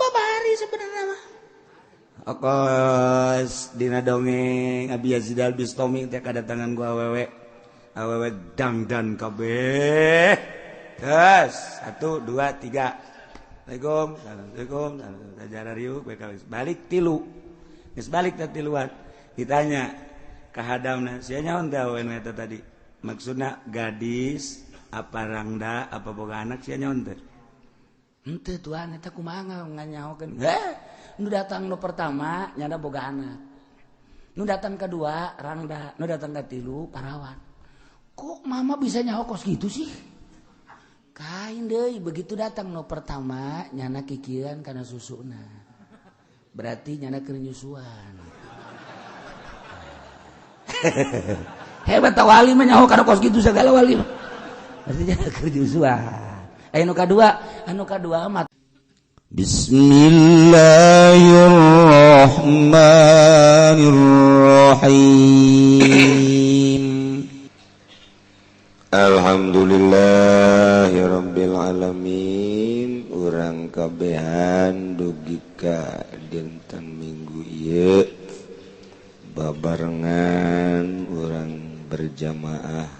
babari sebenarnya mah. Okos dina dongeng Abi Yazid Al-Bistami teh kadatangan ku awewe. Awewe dangdan kabeh. Terus 1 2 3. Assalamualaikum. Ajaran riuk balik 3. Geus balik teh 3-an. Ditanya ka hadamna, sia nyaon teh awewe eta tadi? Maksudna gadis apa rangda apa boga anak sia nyaon teh? Henteu tuan eta kumaha nganyahokeun. Nu datang nu pertama nyana boga anak. Nu datang kedua rangda, nu datang katilu parawan. Kok mama bisa nyaho kos gitu sih? Kain deui begitu datang nu pertama nyana kikiran kana susuna. Berarti nyana keur nyusuan. Hebat ta wali mah nyaho kana kos gitu segala wali. Berarti nyana keur nyusuan. Anu kadua mah Bismillahirrahmanirrahim. Alhamdulillahirabbil alamin. Urang kabehan dugi ka dinten Minggu ieu babarengan urang berjamaah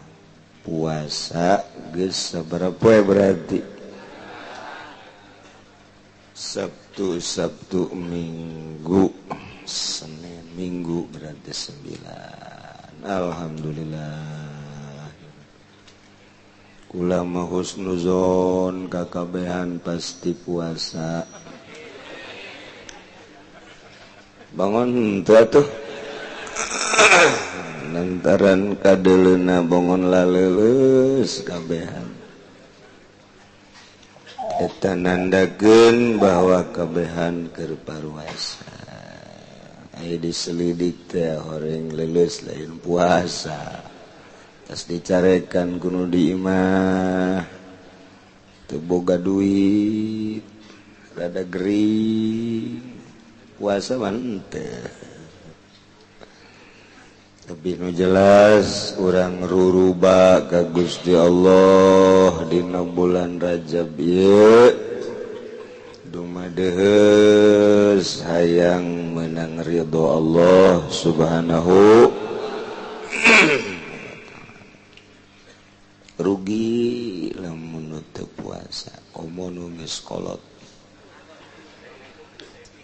puasa geus sabaraha poe berarti? Sabtu Minggu, Senin Minggu berarti 9. Alhamdulillah. Kula mah husnuzon kakabehan pasti puasa. Bangun teu atuh. Lantaran kadeleuna bangun laleuleus kabehan. Eta nandakeun bahwa kabehan keur paruasa. Aya diselidik teh horeng leuleus lain puasa. Tas dicarekan kuno di imah teu boga duit, rada gering. Puasa mah henteu. Tapi nu jelas urang ruruba ka Gusti Allah dina bulan Rajab ieu dumadeus hayang meunang ridho Allah Subhanahu rugi lamun teu puasa komo nu geus kolot.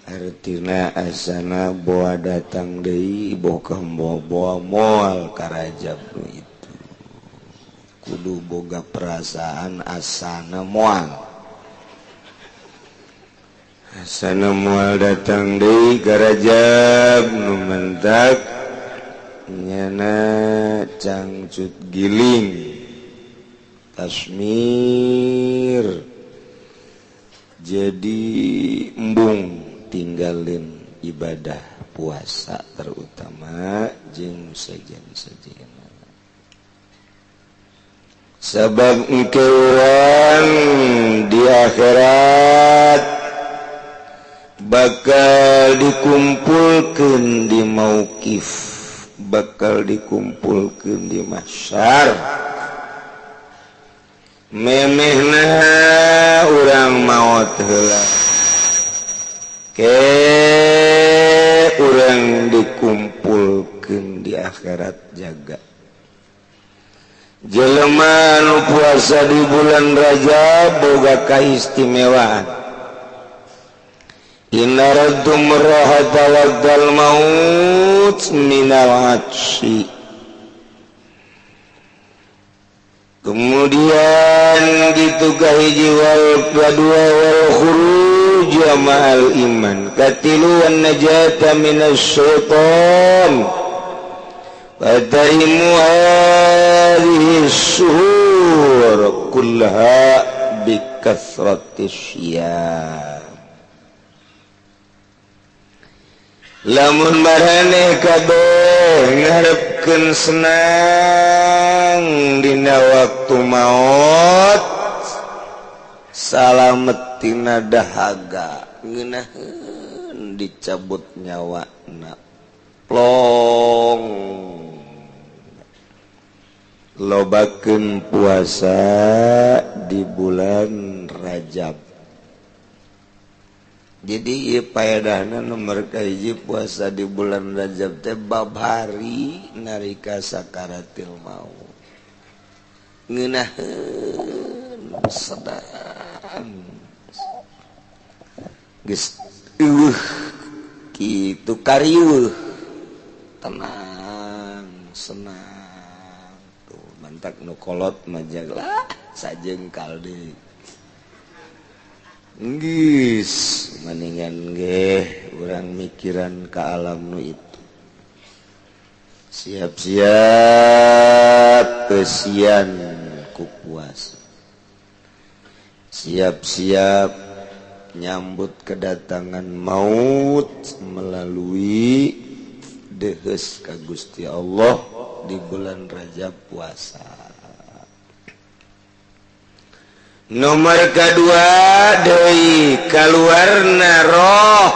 Artina asana boa datang deui boga boa moal ka Rajab itu. Kudu boga perasaan asana moal. Asana moal datang deui ka Rajab nu mentak nyana cangcut giling. Tasmir jadi embung tinggalin ibadah puasa terutama jeung sajen-sajen. Sabab engke urang di akhirat bakal dikumpulkeun di mauqif, bakal dikumpulkeun di mahsyar. Memehna urang maot heula. Urang dikumpulkeun di akhirat jaga. Jelema nu puasa di bulan Rajab boga kaistimewaan. Inna raddum rahata waqtal maut minal atsi. Kemudian gitu kahiji wal kedua wal khuruj ma'al iman katilu wan najata minas syaitan fataimu hadhihi syuhur kullaha bikasratis syiyam. Lamun marane kabeh ngarepkeun senang dina waktu maut salametina dahaga ngeunaheun dicabut nyawana plong. Lobakeun puasa di bulan Rajab. Jadi paedahna nomor kahiji puasa di bulan Rajab teh bab hari narika sakaratil maut. Ngeunaheun sedang. Geus kitu karieuh. Tenang, senang. Tuh mantak nu kolot mah jaglah sajengkal deui. Geus maningan ge urang mikiran ka alam nu itu. Siap-siap pesian ku puasa. Siap-siap nyambut kedatangan maut melalui dehes ka Gusti Allah di bulan Rajab puasa. Nomor kedua deui kaluarna roh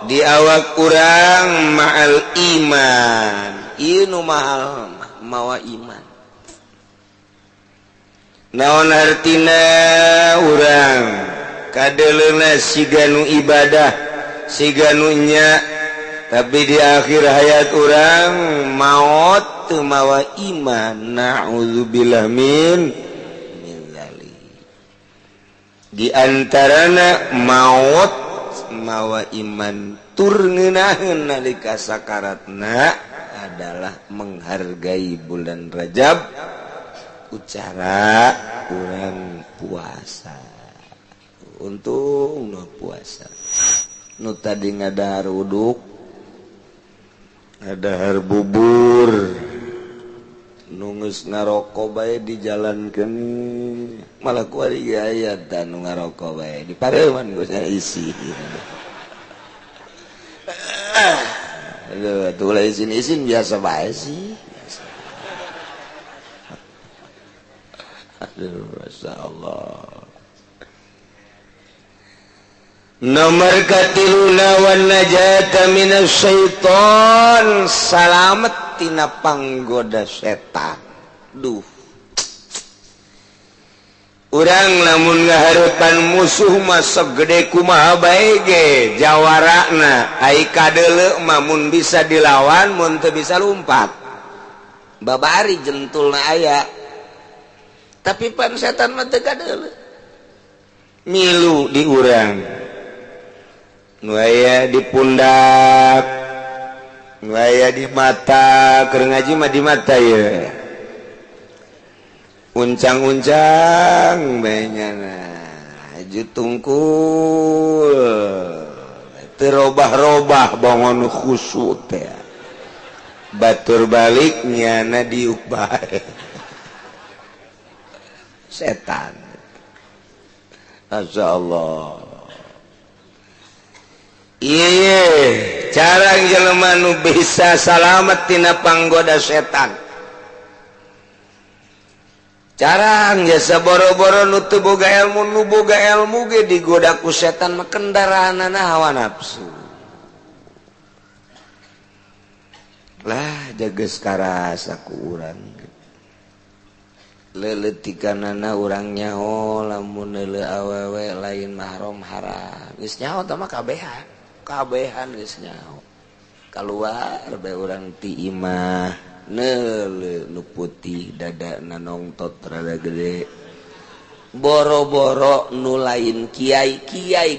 di awak urang ma'al iman. Ieu nu mahal mawa iman. Naon artina urang kadeleuna siga nu ibadah siga nu nya tapi di akhir hayat urang maot teu mawa iman. Na'udzubillah min di antarana maut mawa iman tur ngeunaheun nalika sakaratna adalah menghargai bulan Rajab ucara urang puasa. Untung nu puasa nu tadi ngadahar uduk ngadahar bubur nu geus ngaroko bae dijalankeun malah kuari aya tah nu ngaroko bae dipareuman geus isi. Aduh atuh ulah izin-izin biasa bae sih. Aduh masyaallah. Nomor katiluna wan najata minas syaitan salamet tina panggoda setan. Duh. Urang lamun ngahareupan musuh mah segede kumaha bae ge jawarana ai kadeuleu mah mun bisa dilawan mun teu bisa lumpat. Babari jentulna aya. Tapi pan setan mah teu kadeuleu. Milu di urang. Nu aya di pundak, nu aya di mata, keur ngaji mah di mata ye. Uncang-uncang benyana, aju tungkul, teu robah-robah bangun khusyuk teh. Batur balik nyana diuk bae. Setan. Masyaallah. Iya, cara jelema nu bisa salamet tina panggoda setan. Carang jasa boro-boro nu teu boga ilmu nu boga ilmu ge digoda ku setan mah kendaraanana hawa nafsu. Lah jageus karasa ku urang. Leuletikanana urang nyaho lamun leuleuh awewe lain mahram haram. Geus nyaho tah mah kabehan geus nyaho. Kaluar bae urang ti imah neuleuh nu putih dadana nongtot rada gede. Boro-boro nu lain kiai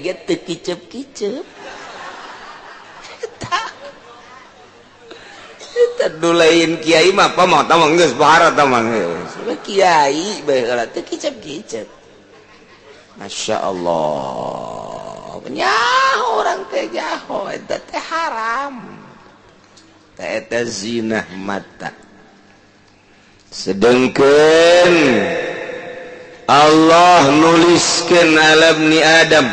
ge teu kicep-kicep. Eta nu lain kiai mah apa mah tamang geus bahara tamang geus. Kiai bae heula teu kicep-kicep. Masya Allah. Nyaho orang teh jaho eta teh haram. Teh eta zina mata. Sedengkeun Allah nuliskeun alam ni Adam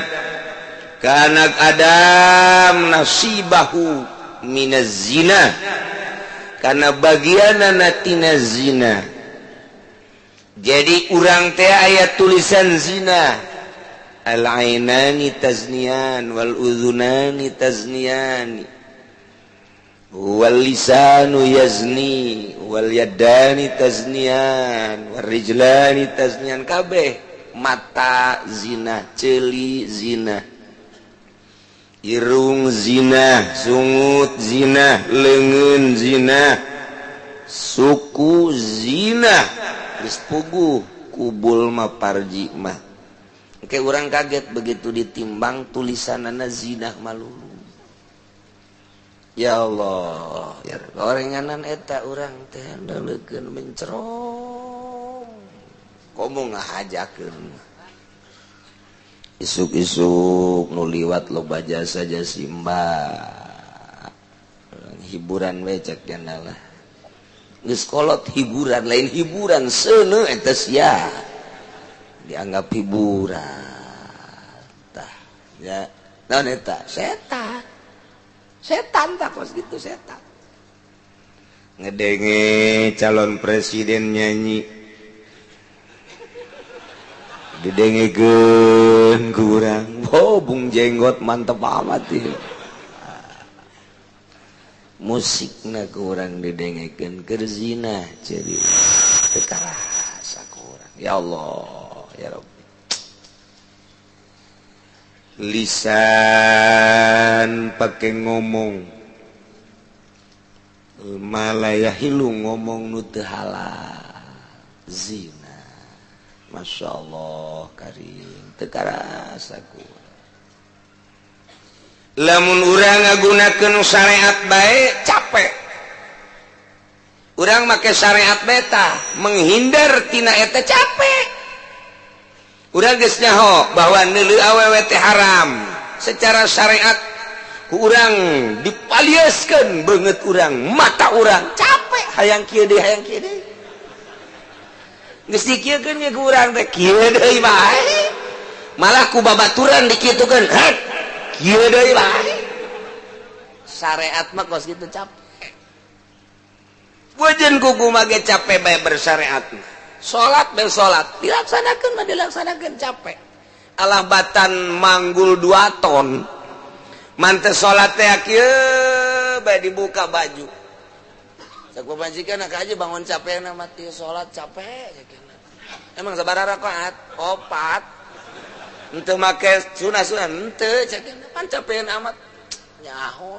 ka anak Adam nasibahu minaz zina kana bagianana tina zina. Jadi urang teh aya tulisan zina. Al-ainani tazniyan wal udhunani tazniyan wal lisanu yazni wal yadani tazniyan wal rijlani tazniyan kabeh mata zina, ceuli zina. irung zina, sungut zina, leungeun zina, suku zina, geus puguh kubul mah parji mah. Oke, urang kaget begitu ditimbang tulisanana zina malulu. Ya Allah, ya gorenganan eta urang teh ndeulekeun mencerong. Komo ngahajakeun. Isuk-isuk nu liwat loba jasa simba. Hiburan we cek cenah lah. Geus kolot hiburan, lain hiburan seuneu eta sia. Dianggap hiburan. Tah, ya. Naon eta? Setan tak kos gitu setan. Ngedenge calon presiden nyanyi. Didengekeun ku urang. Oh, bung jenggot mantep amat ieu. Musikna ku urang didengekeun keur zina ceuri. Teu karasa ku urang. Ya Allah, ya Rabbi. Lisan pakai ngomong malaya hilu ngomong nu teu halal zina. Masya Allah karim teu karasa ku. Lamun urang ngagunakeun syariat bae capek. Urang make syariat beta menghindar tina eta capek. Urang geus nyaho bahwa neuleuh awewe teh haram secara syariat ku urang dipaliaskeun beungeut urang mata urang capek hayang kieu deui hayang kieu deui geus dikieukeun ge ku urang teh kieu deui bae malah ku babaturan dikitukeun hek kieu deui bae syariat mah kos kitu capek wejeun kumaha ge capek bae bersyariat. Sholat dan sholat dilaksanakan mah dilaksanakan capek. Alah batan manggul 2 ton. Mante sholat teh kieu bae dibuka baju. Saku majikan nak aja bangun capek na mati sholat capek sakeuna. Emang sabaraha rakaat? 4. Henteu make sunah-sunah henteu sakeuna pan capeun amat. Nyaho.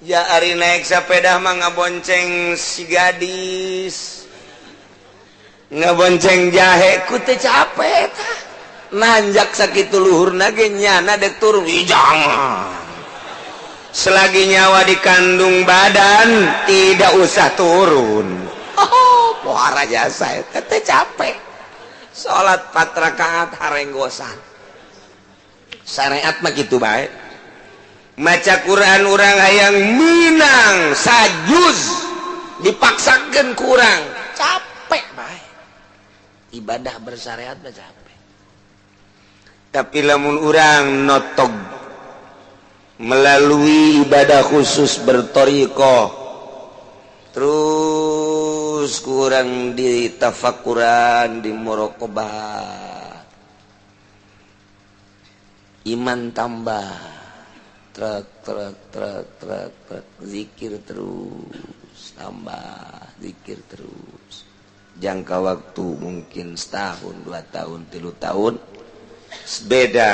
Ya ari naik sepeda mah ngabonceng si gadis. Ngabonceng jahe ku teh capek tah nanjak sakitu luhurna ge nyana dek turun jangan selagi nyawa dikandung badan tidak usah turun. Oh pohara jasa eta teh capek salat 4 rakaat harenggosan syariat mah kitu bae. Maca Quran urang hayang minang sajuz dipaksakeun ku urang capek bae. Ibadah bersyariat mah capek. Tapi lamun urang notog melalui ibadah khusus bertorikoh terus kurang di tafakuran di muraqabah iman tambah trek zikir terus tambah zikir terus. Jangka waktu mungkin setahun, 2 tahun, 3 tahun beda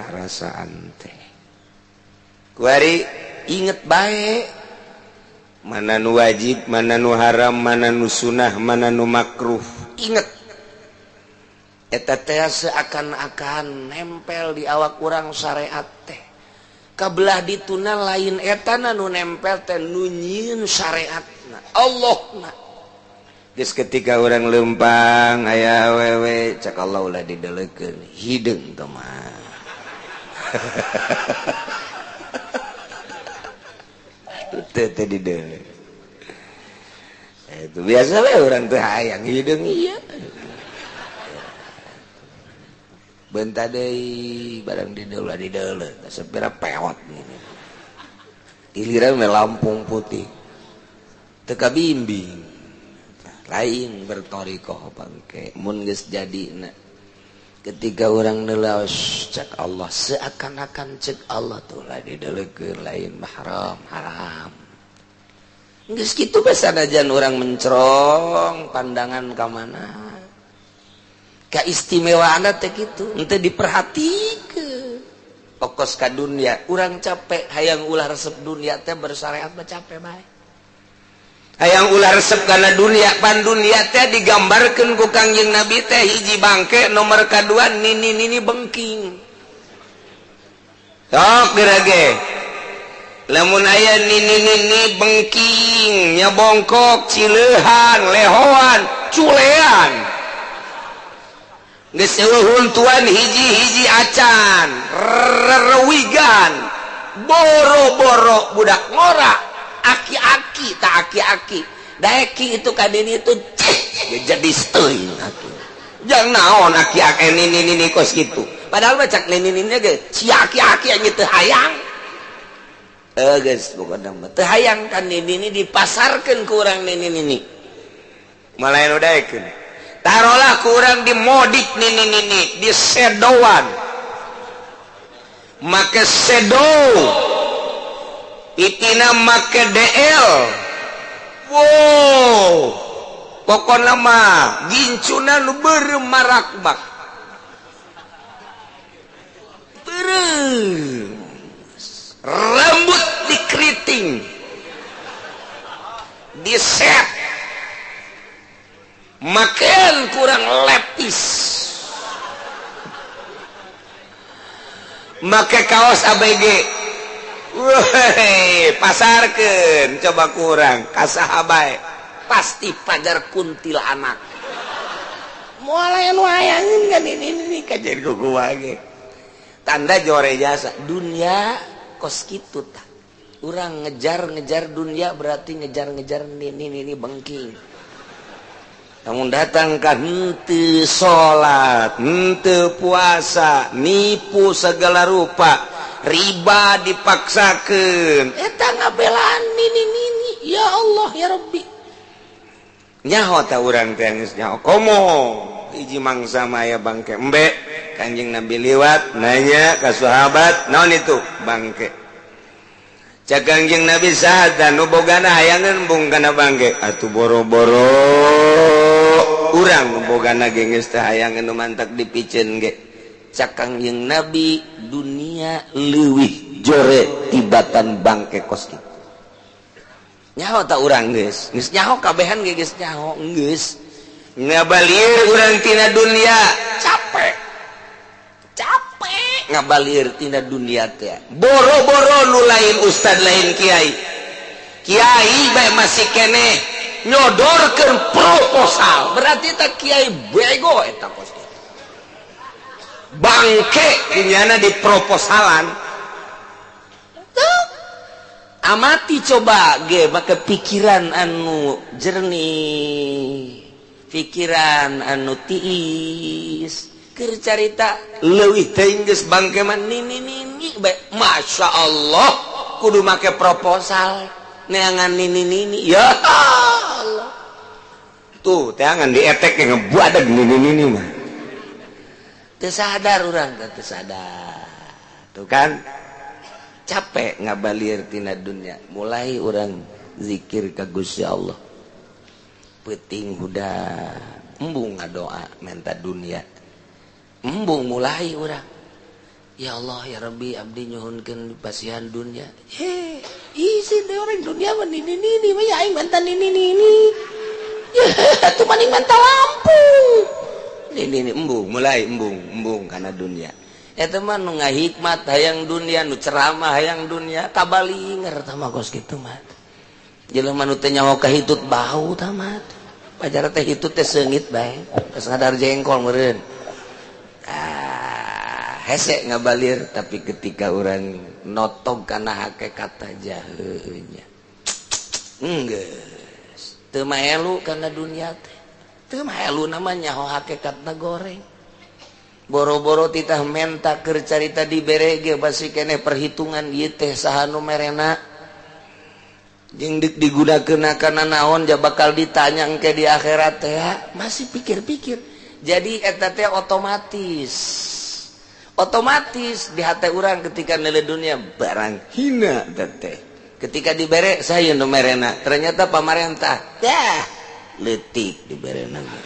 rasaan teh. Kuari inget baik mana nu wajib, mana nu haram, mana nu sunah, mana nu makruh. Inget eta teh seakan-akan nempel di awak urang syariat teh. Kabelah dituna lain eta nu nempel teh nu nyieun syariatna Allahna. Geus ketika orang lempang aya awewe cak Allah ulah didelekeun hideung teh mah. Teu didele. Itu biasa we urang teh hayang hideung ieu. Benta deui barang didele ulah didele sapira peot ini. Giliran we Lampung Putih. Teu kabimbing. Lain bertorikoh bangke mun geus jadina ketika orang nelaos cek Allah seakan-akan cek Allah tuh lah didelekeun lain mahram haram geus kitu basanajan orang mencerong pandangan ka mana kaistimewaanna teh kitu henteu diperhatikeun okos ka dunia urang capek hayang ulah resep dunia teh bersyariat mah capek bae hayang ulah resep kana dunia pan dunia teh digambarkeun ku Kangjeng Nabi teh hiji bangke nomor kadua nini bengking sok gerage lamun aya nini bengking nya bongkok cileuhan lehoan culean geus huntuan hiji-hiji acan rerewigan boro-boro budak ngora aki-aki tak aki-aki daeki itu kadeni itu jadi steuing aki jang naon aki-aki nini kos gitu padahal bacak nini ge si aki-aki nya teu hayang geus pokona mah teu hayang kan nini dipasarkeun ku urang nini malah anu daekeun taruhlah kurang di modik nini di sedowan make sedo itina make DL wow pokoknya mah gincuna nu beureum marakbak rambut dikeriting di set makan kurang lepis make kaos ABG weh pasarkeun coba kurang kasahabae pasti pajar kuntilanak moal anu hayangin kan ini kajar ku ge tanda jore jasa dunia kos kitu tah urang ngejar dunia berarti ngejar ini bengking namun datang ka henteu salat henteu puasa nipu segala rupa riba dipaksakeun eta ngabelaan nini ya Allah ya Rabbi nyaho ta urang teh geus nyaho komo hiji mangsa maya bangke embe Kanjeng Nabi liwat nanya ka sahabat naon itu bangke cak Kanjeng Nabi saha nu bogana hayangeun embung kana bangke atuh boro-boro urang bogana ge geus teh hayangeun nu mantak dipiceun ge cak Kanjeng Nabi dunia leuwih jore tibatan bangke kos kitu nyaho ta urang geus nyaho kabehan ge geus nyaho geus ngabalieur urang tina dunia capek ngabalieur tina dunia teh boro-boro nu lain ustad lain kiai bae masih keneh nyodorkeun proposal berarti tak kiai bego eta kos bangke dunyana di proposalan amati coba ge make pikiran anu jernih pikiran anu tiis keur carita leuwih teuing geus bangke mah nini bae masya Allah kudu make proposal neangan nini ya Allah tuh teangan dietek yang ngebuadag nini mah teu sadar urang teu sadar tuh kan capek ngabalieur tina dunia mulai urang zikir ka Gusti Allah peuting huda embung ngadoa minta dunia embung mulai urang ya Allah ya Rabbi abdi nyuhunkeun pasihan dunia isi teh orang dunia mah nini mah ya aing mantan nini ya atuh maning mantan Lampung nini embung mulai embung kana dunia eta mah nu ngahikmat hayang dunia nu ceramah hayang dunia kabalinger tah mah kos kitu mah jelema nu teh nyaho kahitut bau tah mah pajar teh hitut teh seungit bae geus ngadar jengkol meureun hese ngabalir tapi ketika orang notog kana hakikat aja heunya geus teu maelu kana dunia teh teu maelu namanya ho hakikatna goreng boro-boro titah menta keur carita dibere ge basi keneh perhitungan ieu teh saha nu merena jeung deuk digunakeun kana naon ja bakal ditanya engke di akhirat teh masih pikir-pikir jadi eta teh otomatis di hati orang ketika nilai dunia barang hina teh ketika dibere saya nu merena ternyata pamarentah dah letik dibere nama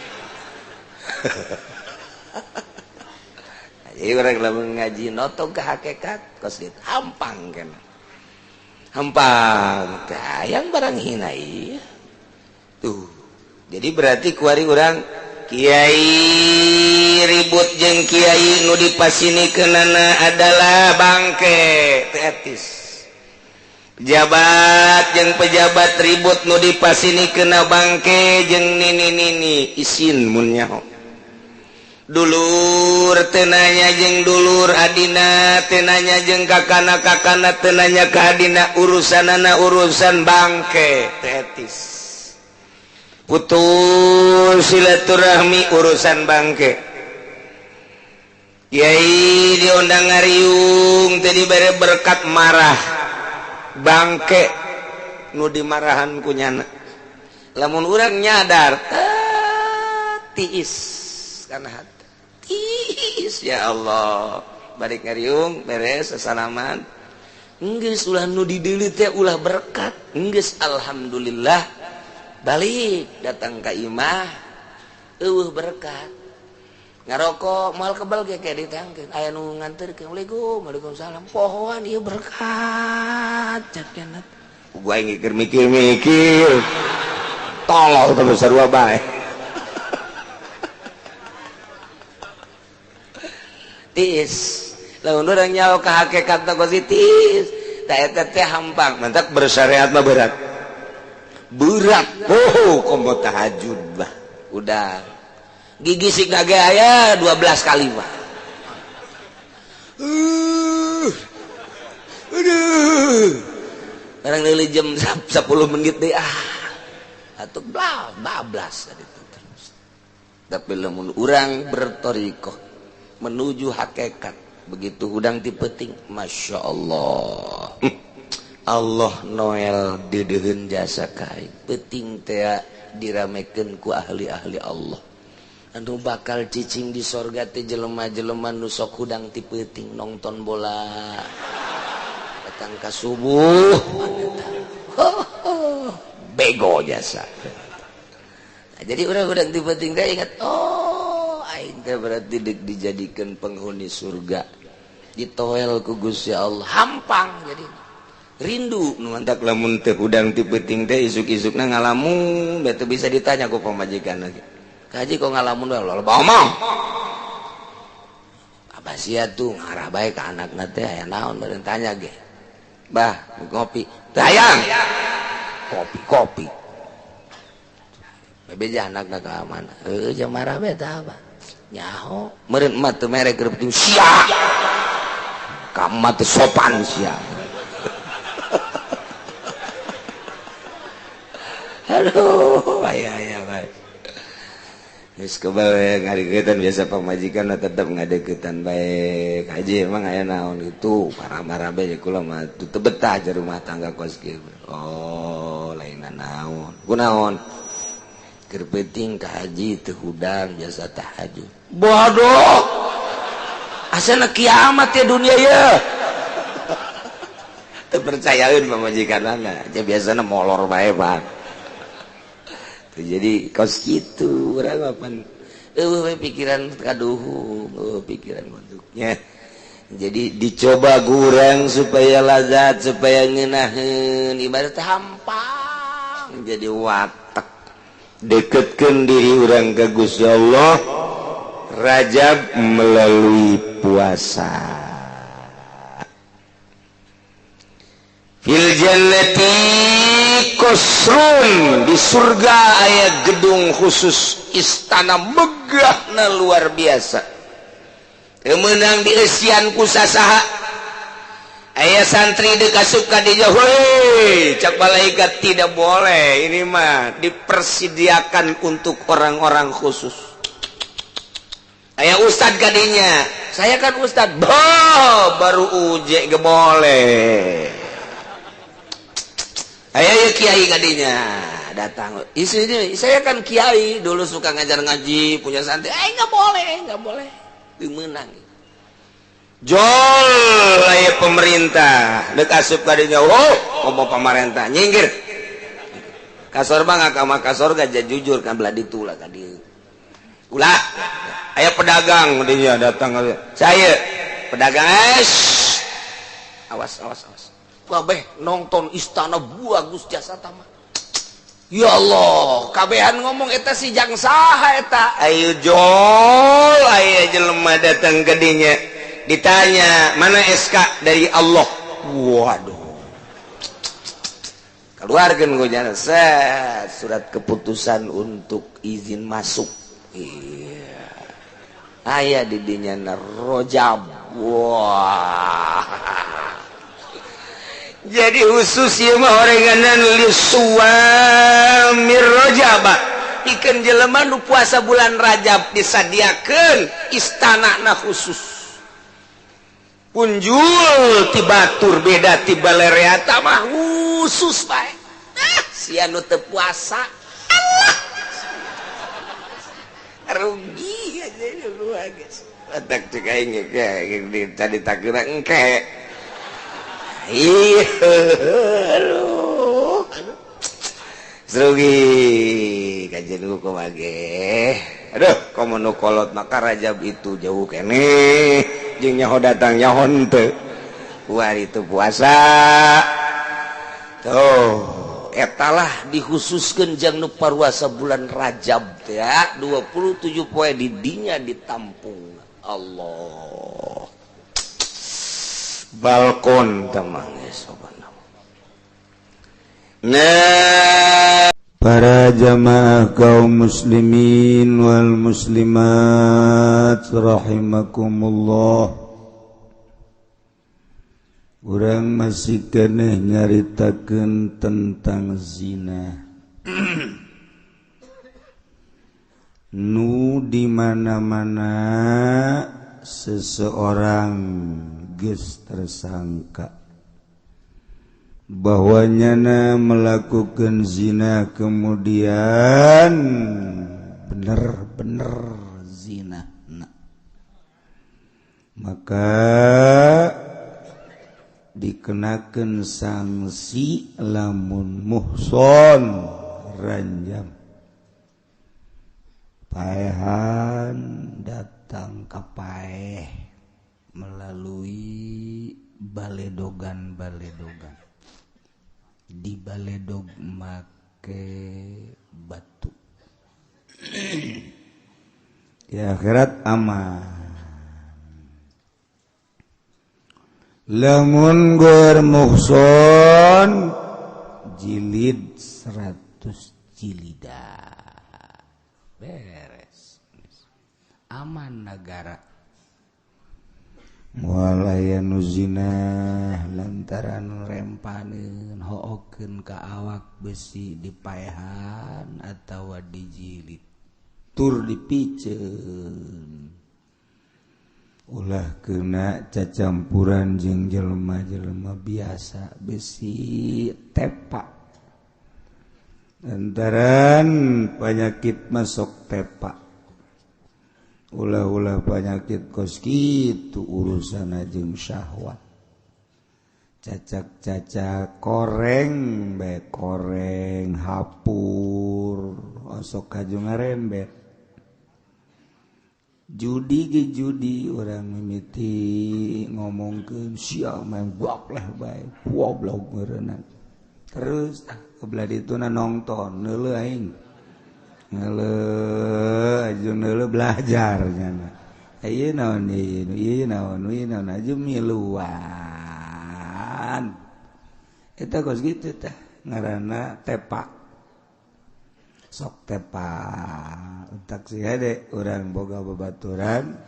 urang lamun ngaji noto ke hakikat kos ditu hampang kan hampang yang barang hina ieu tuh jadi berarti kuari urang kiai ribut jeung kiai nu dipasinikeunana adalah bangke teu etis pejabat jeung pejabat ribut nu dipasinikeunna bangke jeung nini isin mun nyaho dulur tenanya jeung dulur adina tenanya jeung kakana tenanya ka adina urusanana urusan bangke tetis putus silaturahmi urusan bangke kiai diundang ngariung teu dibere berkat marah bangke nu dimarahan ku nyana lamun urang nyadar tiis kana hati ya Allah balik ngariung beres salaman geus ulah nu dideuleu teh ulah berkat geus alhamdulillah balik datang ka imah eueuh berkat ngarokok moal kebal ge kayak ditangkeun aya nu nganterkeun waalaikumsalam pohoan ieu berkat cakenat gua ngikir mikir tolol terus sarua bae lamun urang nyaho ka hakikat positif ta eta teh hampang mantap bersyariat mah berat komo tahajud bah udah gigi sik gage aya 12 kali mah barang deui jam 10 menit deui atuh bablas itu terus tapi lamun urang bertorikoh menuju hakikat begitu udang dipeting Masya Allah Allah Noel dideuheun jasa kain peting teh diramekeun ku ahli-ahli Allah anu bakal cicing di sorga teh jelema-jelema nu sok hudang ti peuting nonton bola datang ka subuh bego jasa nah, jadi urang-urang ti peuting teh ingat aing teh berarti dijadikan penghuni surga ditoel ku Gusti Allah hampang jadi rindu nu mantak lamun teu hudang ti peuting teh isuk-isukna ngalamun bete bisa ditanya ku pamajikan lagi kaji kok ngalamun wae loba omong apa sia tuh ngarah bae ka anakna teh aya naon beureun tanya ge bah ngopi tayang kopi bebeja anakna ka mana jeung marah bae tah apa nyaho meureun emat teu mere keur penting sia ka emat teu sopan sia aduh aya bae geus kebawe ngarigeutan biasa pamajikan tetep ngadeuketan bae haji emang aya naon gitu marah-marah bae kula mah teu betah di rumah tangga kos kieu oh lainna naon kunaon keur penting ka haji teu hudang jasa tahajud bodoh asana kiamat ya dunia ya teu percayaeun pamajikanana aja biasana molor bae Pak jadi kos kitu urang apan eueuh pikiran kaduhung pikiran bentuknya jadi dicoba gurang supaya lazat supaya ngeunaheun ibarat hampang jadi watak deketkeun diri urang ka Gusti Allah Rajab melalui puasa fil jannati qasrun di surga aya gedung khusus istana megahna luar biasa kemenang dieusian ku sasaha aya santri deuk asup ka dinya heuy cak malaikat tidak boleh ini mah dipersediakan untuk orang-orang khusus aya ustad ka dinya saya kan ustad baru uje ge boleh aya ya kiai ka dinya datang isinya saya kan kiai dulu suka ngajar ngaji punya santri enggak boleh dimenang jol aya pemerintah deuk asup ka dinya ngomong pemerintah nyinggir kasor mah ngaka mah kasor gajah jujur kan belah ditulah ka dieu ulah aya pedagang dia datang saya pedagang awas kabeh nonton istana bagus jasa tama ya Allah kabehan ngomong eta si jang saha eta ayo jol aya jelema datang ke dinya ditanya mana SK dari Allah waduh keluarkan gue jalan surat keputusan untuk izin masuk iya ayah didinya nerojab wah jadi khusus ya mah orenganan li suamir rojabah ikan jelema nu puasa bulan Rajab disadiakeun istanana khusus punjul ti batur beda ti balereata mah khusus bae sia nu teu puasa rugi aja lu guys atak cek aing ge tadi takira engke iya rugi kajian gua kumage aduh komo nu kolot maka Rajab itu jauh kene jeung nyaho datang nyahon teu kuar itu puasa tuh etalah dikhususkeun jeung nu paruasa bulan Rajab teh ya 27 poe di dinya ditampung Allah balkon tamang sobanna nah para jamaah kaum muslimin wal muslimat rahimakumullah urang masih keneh nyaritakeun tentang zina nu di mana-mana seseorang geus tersangka bahwanyana melakukan zina kemudian bener-bener zina maka dikenakan sanksi lamun muhson ranjam paehan datang ke paeh melalui baledogan di baledog make batu di akhirat aman lamun gor muhson jilid 100 jilidah beres aman negara walaya nu zina lantaran rempaneun hookeun ka awak besi dipaehan atawa dijilid tur dipiceun ulah kena cacampuran jeung jelema-jelema biasa besi tepak lantaran penyakit masuk tepak ulah-ulah penyakit kos kitu urusan jeung syahwat cacak-cacak koreng bae koreng hapur osok kaju ngarembet judi ge judi urang mimiti ngomongkeun sia main goblok bae goblok meureunna terus kebelah dituna nonton neuleuh aing ajung neuleuh belajar nya ieu naon ieu naon aju miluan eta kos kitu teh ngaranna tepak sok tepak utak si hade urang boga babaturan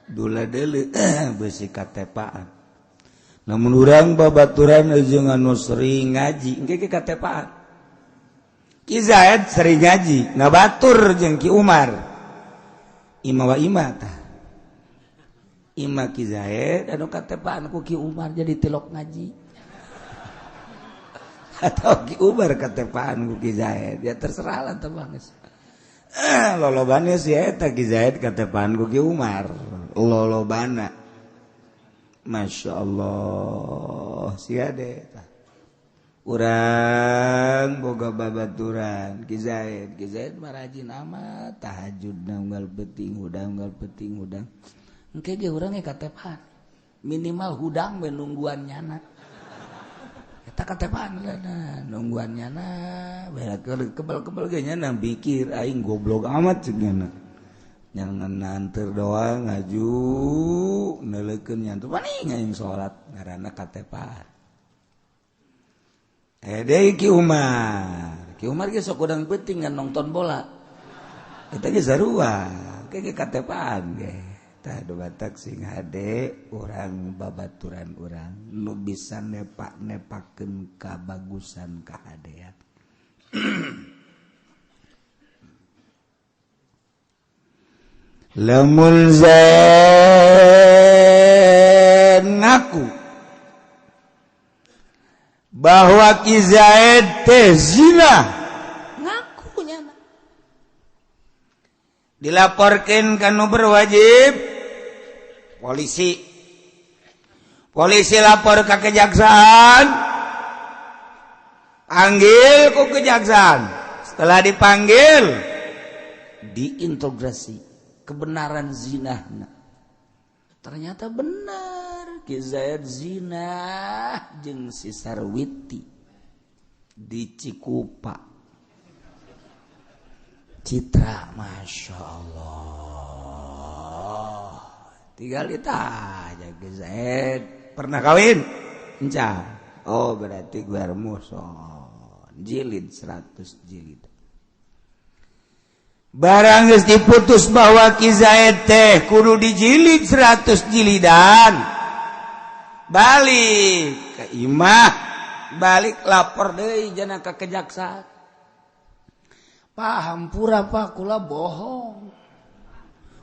dula deuleu beusi katepaan namun urang babaturan jeung anu sering ngaji engke katepaan Ki Zaid sering ngaji ngabatur jeung Ki Umar ima wa ima tah ima Ki Zaid anu katepaan ku Ki Umar jadi tilok ngaji atau Ki Umar katepaan ku Ki Zaid ya terserah lah teh Bang lolobana si eta Ki Zaid katepaan ku Ki Umar lolobana Masya Allah si ade urang boga babaturan Ki Zaid mah rajin amat tahajud unggal penting hudang engke ge urang ge katepan minimal hudang we nungguan nyana eta katepan nungguan nyana bela kebal-kebal ge nyana mikir aing goblok amat ceuk nyana jangan nanter doang ngaju neulekeun nyantu paning aing salat ngaranna katepan deui Ki Umar ge sok udang penting ngan nonton bola eta ge sarua ge katepan ge tah batak sing hade urang babaturan urang nu bisa nepakeun kabagusan kahadean lamun Zaid ngaku bahwa Ki Zaid teh zina ngaku nya dilaporkeun kana berwajib polisi lapor ke kejaksaan panggil ku kejaksaan setelah dipanggil diintegrasi kebenaran zinahna ternyata benar Ki Zaid zina jeung si Sarwiti di Cikupa Citra Masya Allah tinggal ditanya Ki Zaid pernah kawin enca oh berarti gue muson jilid 100 jilid barang geus diputus bahwa Ki Zaid teh kudu dijilid 100 jilidan balik ke imah balik lapor deui jana ka kejaksaan paham pura pak kula bohong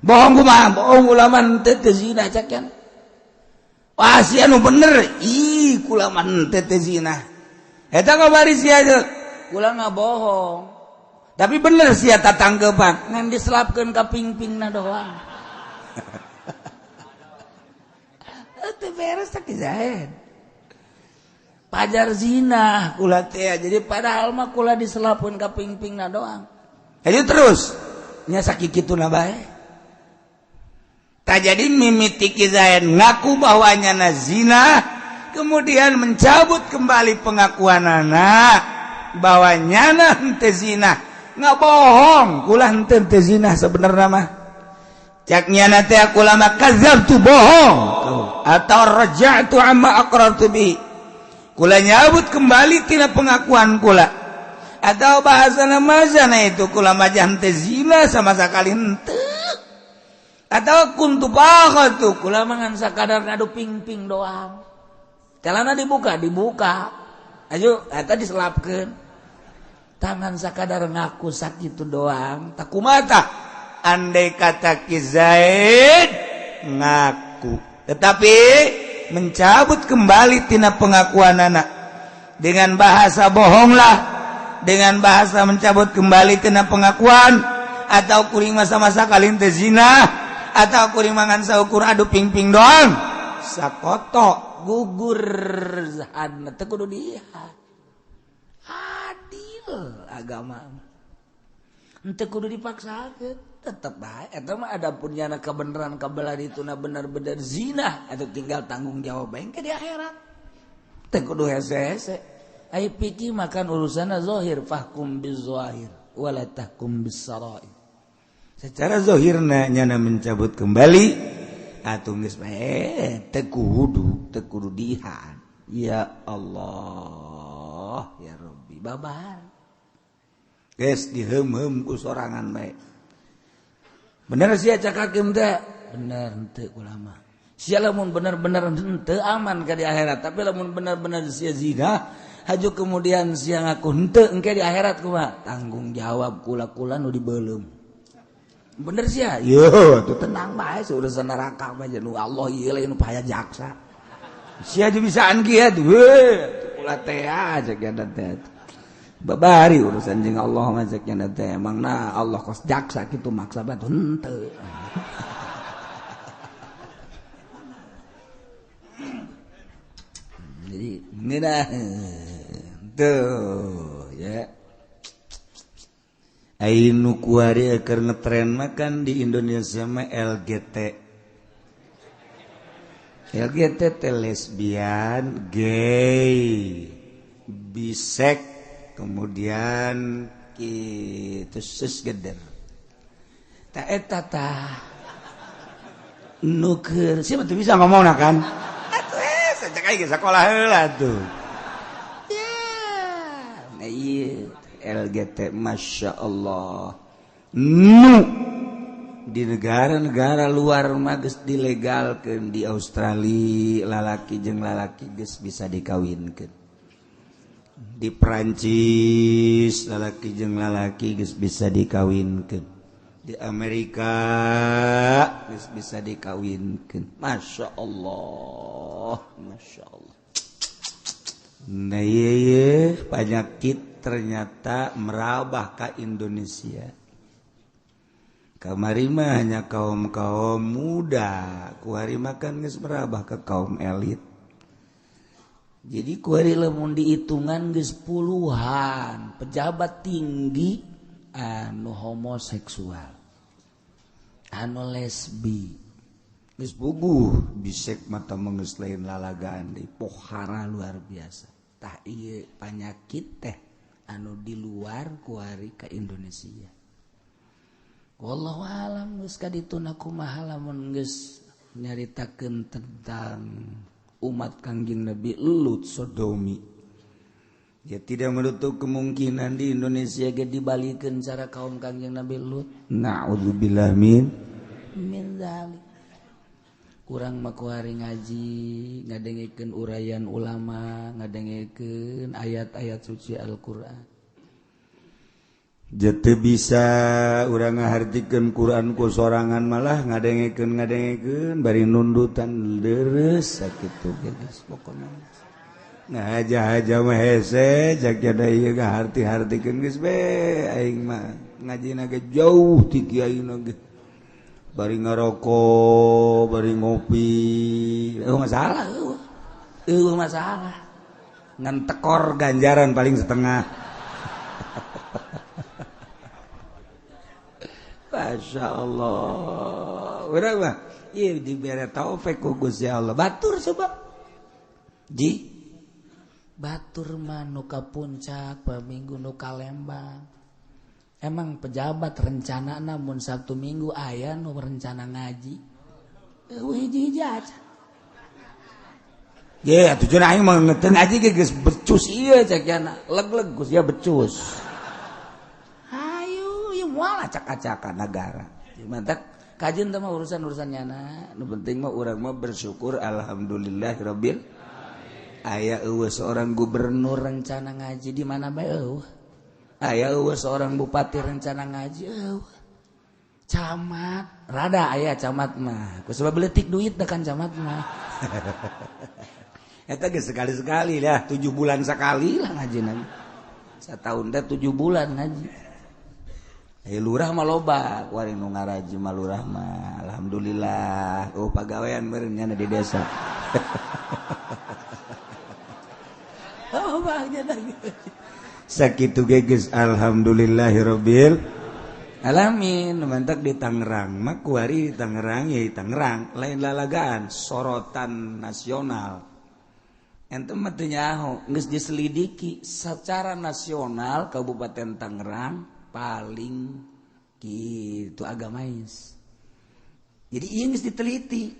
kumaha bohong ulama teu zina cakeun wah sia nu bener ih kula mah teu zina eta ngabari sia kula ngabohong tapi bener sia tatanggepan ngan diselapkeun ka ping-pingna doang teu beres Ki Zaid pajar zina kula teh jadi padahal mah kula diselapkeun ka ping-pingna doang jadi terus nya sakikituna bae tak jadi mimiti Ki Zaid ngaku bahwa nyana zina kemudian mencabut kembali pengakuanana bahwa nyana henteu zina nggak bohong kula henteu zina sebenarnya mah cak nyana teh kula mah kadzabtu bohong atau raja'tu amma aqrartu bi kula nyabut kembali tina pengakuan kula atau bahasana mazana itu kula mah henteu zina sama sakali henteu atau kuntu baghatu kula mah ngan sakadar ngadu ping-ping doang celana dibuka ayo eta diselapkeun tangan sakadar ngaku sakitu doang tak kumata andai kata Ki Zaid ngaku tetapi mencabut kembali tina pengakuanana dengan bahasa bohonglah dengan bahasa mencabut kembali tina pengakuan atau kuring masa-masa kalin teh zina atau kuring mangan saukur adu ping-ping doang sakoto gugur zahanna teu kudu diha agama ente kudu dipaksakeun tetep bae eta mah adapun nyana kebenaran kabelah dituna benar-benar zina atau tinggal tanggung jawab bae ke di akhirat teu kudu hese-hese ai pikir makan urusanna zahir fahkum bizahir wala tahkum bisarair secara zahirna nyana mencabut kembali atuh geus bae teu kudu dihan ya Allah ya Rabbi babar geus diheum-heum ku sorangan bae bener sia cak hakim teh bener henteu ulama sia lamun bener-bener henteu aman ka di akhirat tapi lamun bener-bener sia zina haju kemudian sia ngaku henteu engke di akhirat kumaha tanggung jawab kula-kula nu dibeulem bener sia yo tuh tenang bae urusan neraka mah nu Allah ieu lain nu paya jaksa sia aja bisaan kieu we kula teh aja kada teh babari urusan jeung Allah mah cek nya teh emangna Allah kos jaksa kitu maksa batu henteu jadi ngeunah tuh ya ainu kuari keur ngetren makan di Indonesia mah LGT teh lesbian, gay, bisek, kemudian kitu sesgeder. Ta eta tah nu keur siapa tuh bisa ngomongna kan? Atuh sajak aing sakola heula tuh. Ya, nah ieu LGT Masya Allah nu di negara-negara luar mah geus dilegalkeun di Australia lalaki jeung lalaki geus bisa dikawinkeun di Prancis lalaki jeung lalaki geus bisa dikawinkeun di Amerika geus bisa dikawinkeun Masya Allah nah ieu penyakit ternyata merambah ke Indonesia. Kamari mah hanya kaum-kaum muda, kuari makan geus merambah ke kaum elit. Jadi kuari lamun dihitungan geus puluhan pejabat tinggi anu homoseksual, anu lesbi, geus puguh bisek mata geus lain lalagaan deui, pohara luar biasa. Tah ieu panyakit teh anu di luar kuari ke Indonesia. Wallahu alam geus kadituna kumaha lamun geus nyaritakeun tentang umat Kangjeng Nabi Lut sodomi. Ya tidak menutup kemungkinan di Indonesia ge dibalikeun cara kaum Kangjeng Nabi Lut. Naudzubillah min dzalik. Urang mah kuari ngaji, ngadengikeun uraian ulama, ngadengikeun ayat-ayat suci Al-Qur'an. Jete bisa urang ngahartikeun Quran ku sorangan malah ngadengikeun bari nundutan leres sakitu geus pokona. Ngahaja-haja mah hese jak ada ieu ngaharti-hartikeun geus be aing mah ngajina ge jauh ti kiaina ge. Bari ngarokok, bari ngopi, masalah masalah. Ngan tekor ganjaran paling setengah. Masya Allah. Urang mah ieu dibere taufik ku Gusti Allah. Batur coba. Batur mah nu ka puncak, paminggu nu ka Lembang. Emang pejabat rencana mun Sabtu Minggu aya nu rencana ngaji. Hiji-hiji aja. Ye atuh cenah aing mah ngeuteung ngaji ge geus becus ieu cek yana. Leg-leg Gus ya becus. Moal acak-acakan negara. Mantap kajian teh mah urusan-urusan nyana. Nu penting mah urang mah bersyukur alhamdulillahirabbil aya eueuh seorang gubernur rencana ngaji di mana bae eueuh. Aya eueuh seorang bupati rencana ngaji eueuh. Camat rada aya camat mah. Ku sabab leutik duit da kan camat mah. Eta geus sekali-sekali dah 7 bulan sekali lah ngajina. Sataun teh 7 bulan ngaji. Lurah mah loba, kuari nu ngaraji mah lurah mah alhamdulillah. Pagawean meureun nya di desa. Sakitu ge geus alhamdulillahirabbil alamin. Mantak di Tangerang mah kuari di Tangerang ya di Tangerang lain lalagaan sorotan nasional. Ente mah teu nyaho geus diselidiki secara nasional Kabupaten Tangerang paling gitu agamais. Jadi ieu geus diteliti.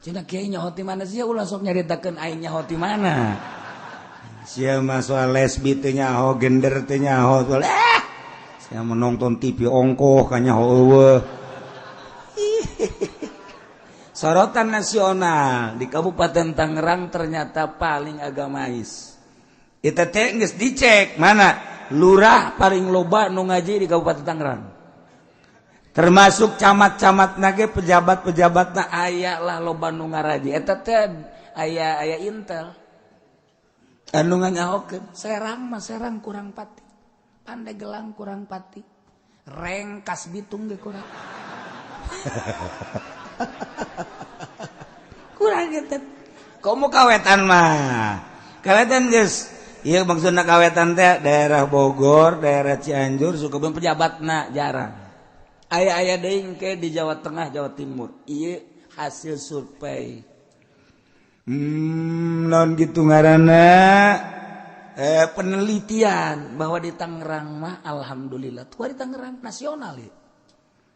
Cenah kiai nyaho ti mana sia ulah sok nyaritakeun aing nyaho ti mana. Sia mah soal lesbi teh nyaho, gender teh nyaho, soal sia menonton TV ongkoh ka nyaho eueuh. Sorotan nasional di Kabupaten Tangerang ternyata paling agamais. Eta teh geus dicek mana lurah paling loba nu ngaji di Kabupaten Tangerang. Termasuk camat-camat nage pejabat-pejabatna aya lah loba nu ngaraji. Eta teh aya intel. Anu nganyahokeun, Serang mah Serang kurang pati. Pandeglang kurang pati. Rengkas Bitung ge kurang. Kurang gitu. Komo kawetan mah. Kawetan geus Iya maksudna kawetan teh daerah Bogor, daerah Cianjur, Sukabumi pejabatna jarang. Aya deui ke di Jawa Tengah, Jawa Timur. Ieu hasil survei. Non gitu ngaranna penelitian bahwa di Tangerang mah alhamdulillah. Tuh di Tangerang nasional ya.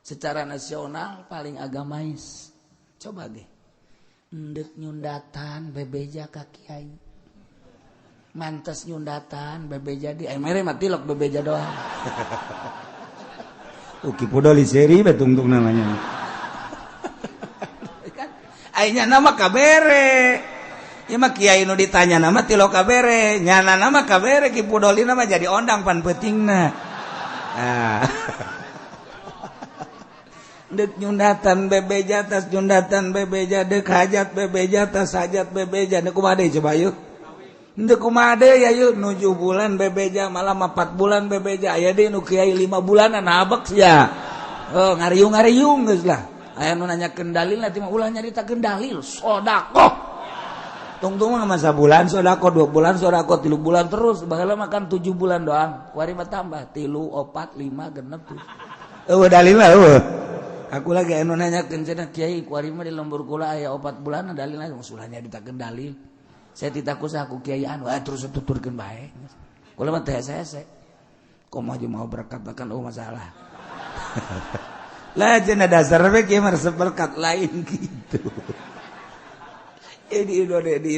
Secara nasional paling agamais. Coba ge. Endek nyundatan bebeja ka kiai. Mantes nyundatan bebeja di mere mah tilok bebeja doang. Uki podoli seri betungtung namanya. Kan ayeuna nama kabere. Ieu mah kiai nu ditanya nama tilok kabere, nyana nama kabere ki podoli nama jadi ondang pan peutingna. Ah. Dek nyundatan bebeja tas nyundatan bebeja dek hajat bebeja tas hajat bebeja dek kumaha deui coba yuk. Dek kumaha deui ya yuk 7 bulan bebeja malah 4 bulan bebeja aya deui nu kiai 5 bulanan abek sia. Oh ngariung geus lah. Aya nu nanyakeun dalil nanti mah ulah nyaritakeun dalil sedekah. Tungtung mah masa bulan sedekah 2 bulan sedekah 3 bulan terus baheula makan 7 bulan doang. Kuari mah tambah 3 4 5 genep tuh. Eueuh dalil mah eueuh. Aku lagi anu nanyakeun cenah kiai kuari mah di lembur kula aya 4 bulan dalilna usulanya ditakeun dalil. Saya titaku saku kiai anu terus tuturkeun bae. Kula mah teh hese. Komaha mau berkat bahkan masalah. Lah cenah dasar we kieu mah resep berkat lain gitu. Di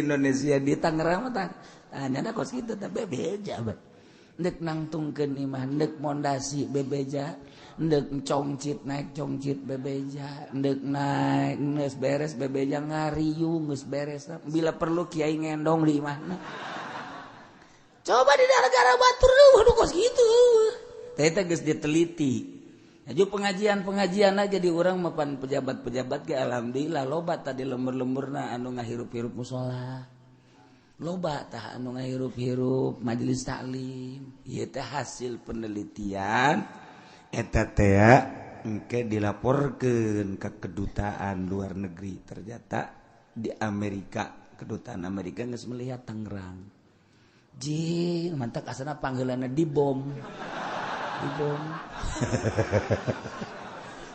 Indonesia di Tangerang mah tanyana kos kitu tapi beja bae. Ndek nangtungkeun imah ndek mondasi bebeja. Ndek congcit naik congcit bebeja ndek naik geus beres bebeja ngariung geus beres bila perlu kiai ngendong di imahna coba di negara batur waduh kos gitu teh geus diteliti aju pengajian aja di urang mapan pejabat-pejabat ge alhamdulillah loba tadi lembur-lemburna anu ngahirup-hirup mushola loba tah anu ngahirup-hirup majelis taklim ieu teh hasil penelitian eta teh engke dilaporkeun ke kedutaan luar negeri ternyata di Amerika kedutaan Amerika geus melihat Tangerang jing mantak asana panggeulana dibom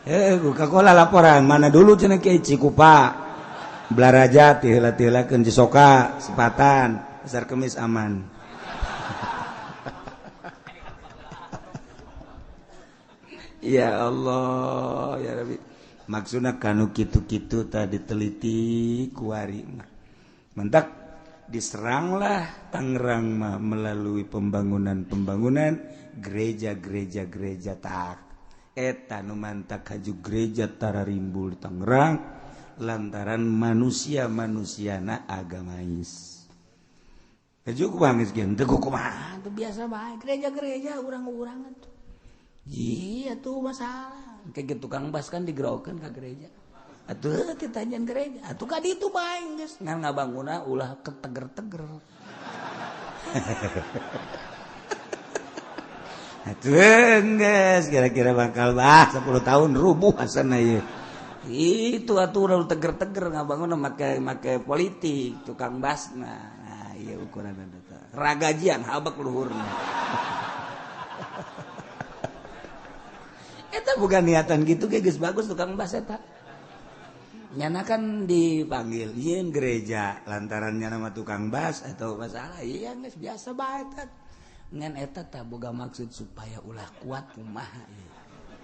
Coca-Cola laporan mana dulu cenah Kiai Cikupa Blaraja tiheula-tiheulakeun Cisoka Sepatan Pasar Kemis aman. Ya Allah ya Rabbi Maksudna kanu kitu-kitu tadi teliti kuari mah. Mentak diseranglah Tangerang mah melalui pembangunan gereja tak. Eta nu mantak haju gereja tararimbul Tangerang lantaran manusia-manusiana agamais. Haju kumaha geus kieu teu kumaha itu biasa bae gereja-gereja urang-urangan tuh. Iya tuh masalah. Kayak tukang bas kan digerokeun ka gereja. Atuh ditanyain gereja. Atuh ka ditu bae geus. Ngan ngabanguna ulah keteger-teger. Atuh geus kira-kira bakal 10 tahun rubuh asana ieu. Itu atuh ulah teger-teger ngabangun make politik tukang basna. Nah, ieu ukuranna eta. Ragajian habak luhurna. Eta bukan niatan gitu kayak geus bagus tukang bas eta. Nyana kan dipanggil ieun gereja lantaran nyana mah tukang bas atau masalah iya geus biasa bae eta. Ngan eta tah boga maksud supaya ulah kuat kumaha ieu.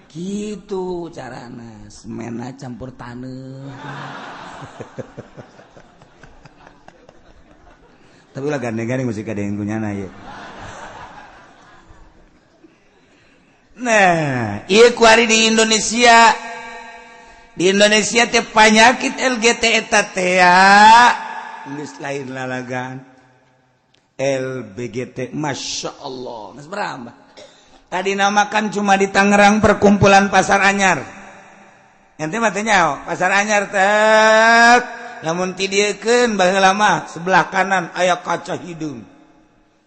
Gitu carana semena campur taneuh. Tapi ulah gandeng-gandeng mesti kadeng kunyana ieu. Nah, iya kuari di Indonesia teh penyakit LGT eta teh geus lain lalagan. LBGT Masya Allah geus berambah. Tadi namakan cuma di Tangerang perkumpulan Pasar Anyar. Ente mah teh nyaho, Pasar Anyar teh lamun ti diekeun baheula mah sebelah kanan aya kaca hidung.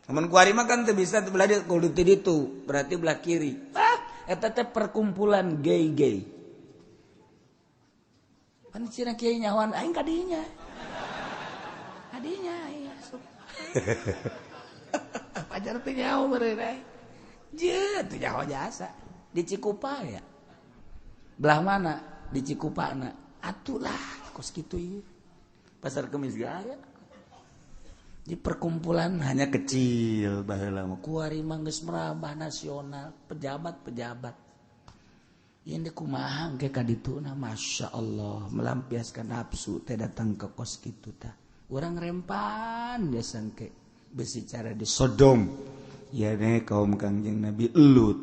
Namun kuari mah kan teu bisa belah di kudu ti ditu, berarti belah kiri. Eta teh perkumpulan gay. Pan cenah kieu nyahoan aing ka dinya. Adinya aya. pacar teh nyaho meureun je teh nyaho jasa di Cikupaya belah mana di Cikupana atulah kos kitu ieu pasar Kemis Gaya di perkumpulan hanya kecil baheula mah kuari mah geus merambah nasional pejabat-pejabat ieu kumaha engke ka dituna masyaallah melampiaskan nafsu teh datang ke kos kitu tah urang rempan biasa engke besi cara di Sodom ya ne kaum Kangjeng Nabi elut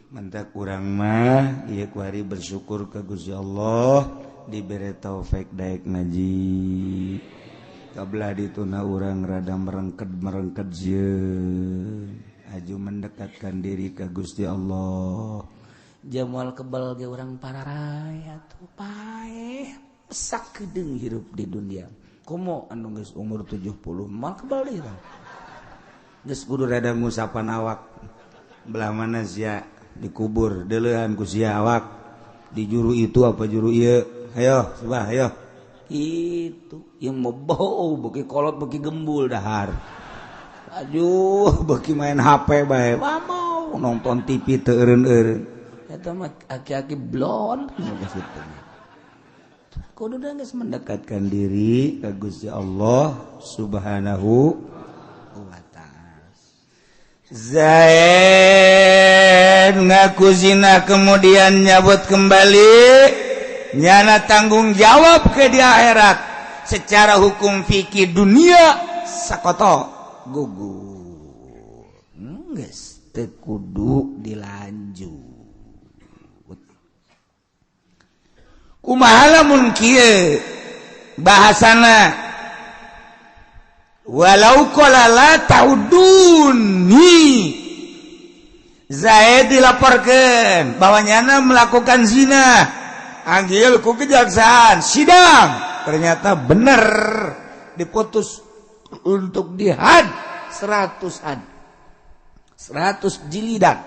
mantak urang mah ieu kuari bersyukur ka Gusti Allah diberi taufik daek ngaji kablah dituna urang rada merengket jeun aju mendekatkan diri ke Gusti Allah jamual kebal ge urang pararay atuh paeh sak kedeung hirup di dunia komo anu geus umur 70 mal kebal deui urang geus kudu rada ngusapan awak belah mana sia dikubur deuleuhan ku sia awak di juru itu apa juru ieu hayo subah hayo itu yang mau bau beki kolot beki gembul dahar aduh beki main HP bae mau nonton TV teu eureun-eureun eta mah aki-aki blon kudu geus mendekatkan diri ka Gusti Allah Subhanahu wa taala Zaid ngaku zina kemudian nyabut kembali nyana tanggung jawab ke di akhirat secara hukum fikih dunia sakoto gugur geus teu kudu dilanjut kumaha lamun kieu bahasana walau qala la tauduni Zaid dilaporkeun bahwa nyana melakukan zina anggil ku kejaksaan sidang ternyata benar diputus untuk dihad 100 had 100 jilidan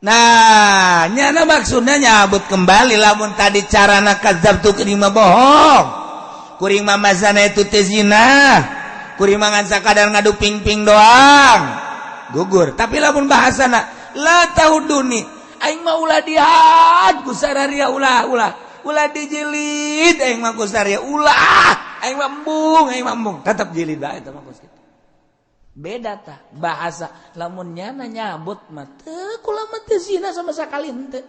nah nyana maksudnya nyabut kembali lamun tadi carana kadzab tu kuring mah bohong kuring mah mazana itu teh zina kuring mah ngan sakadar ngadu ping-ping doang gugur tapi lamun bahasana la tauduni aing mah ulah dihad ku sararia ulah dijilid aing mah ku sararia ulah aing mah embung tetep jilid bae eta mah kos kitu beda tah bahasa lamun nyana nyabut mah teu kula mah teu zina sama sakali henteu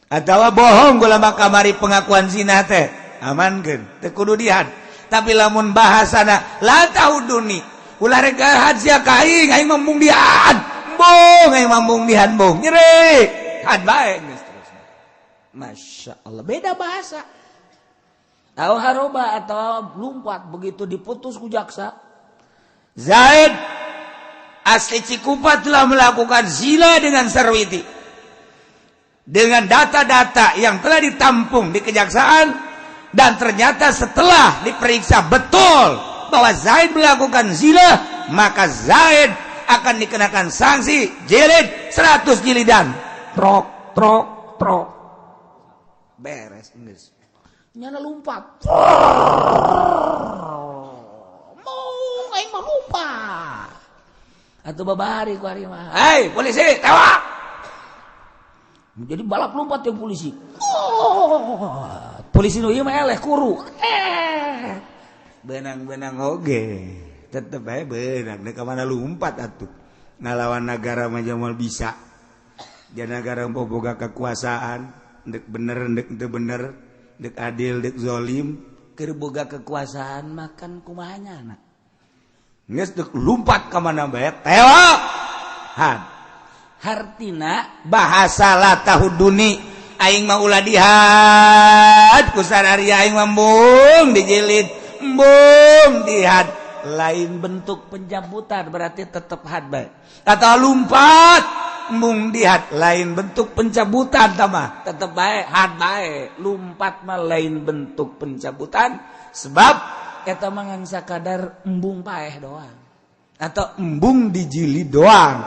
atawa bohong kula mah kamari pengakuan zina teh amankeun teu kudu dihad tapi lamun bahasana la tauduni ulah rek had sia ka aing mah embung dihad aing mah embung dihad embung nyeri had bae geus terusna Masya Allah beda bahasa atau haroba atau lumpat begitu diputus ku jaksa Zaid asli Cikupa telah melakukan zina dengan Sarwiti dengan data-data yang telah ditampung di kejaksaan dan ternyata setelah diperiksa betul bahwa Zaid melakukan zina maka Zaid akan dikenakan sanksi jilid 100 jilidan trok beres geus nyana lumpat mau aing mah lumpat atuh babari ku ari mah hei polisi tewak jadi balap lompat yang polisi polisi nu ieu mah eleh kuru benang-benang oge tetep bae beunang da ka mana lumpat atuh ngalawan negara mah jamal bisa jangan negara boga kekuasaan dek bener dek teu bener dek adil dek zolim keur boga kekuasaan makan kumanya anak geus dek lumpat ka mana bae tewak had hartina bahasa la tahuduni aing mah ulah dihad ku sararia aing mah embung dijilid embung dihad lain bentuk pencabutan berarti tetap had bae atau lumpat embung dihad lain bentuk pencabutan tamah tetap bae had bae lumpat mah lain bentuk pencabutan sebab eta mah ngan sakadar embung paeh doang atau embung dijilid doang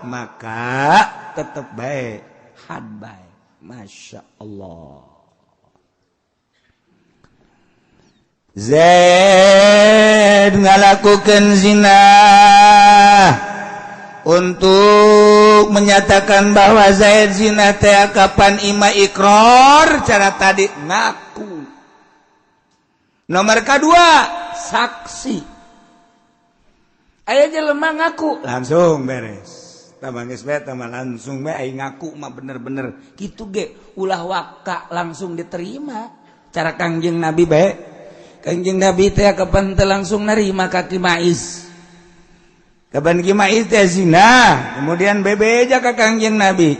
maka tetap bae had bae Masya Allah Zaid ngalakukeun zina untuk menyatakan bahwa Zaid zina teh kapan ima iqrar cara tadi ngaku. Nomor kedua saksi. Aya jelema ngaku langsung beres. Tamang geus bae tamang langsung bae ai ngaku mah bener-bener kitu ge ulah waka langsung diterima. Cara Kangjeng Nabi bae. Kangjeng Nabi teh kapan teh langsung narima ka Kimais. Kapan Kimais teh zina, kemudian bebe aja ka Kangjeng Nabi.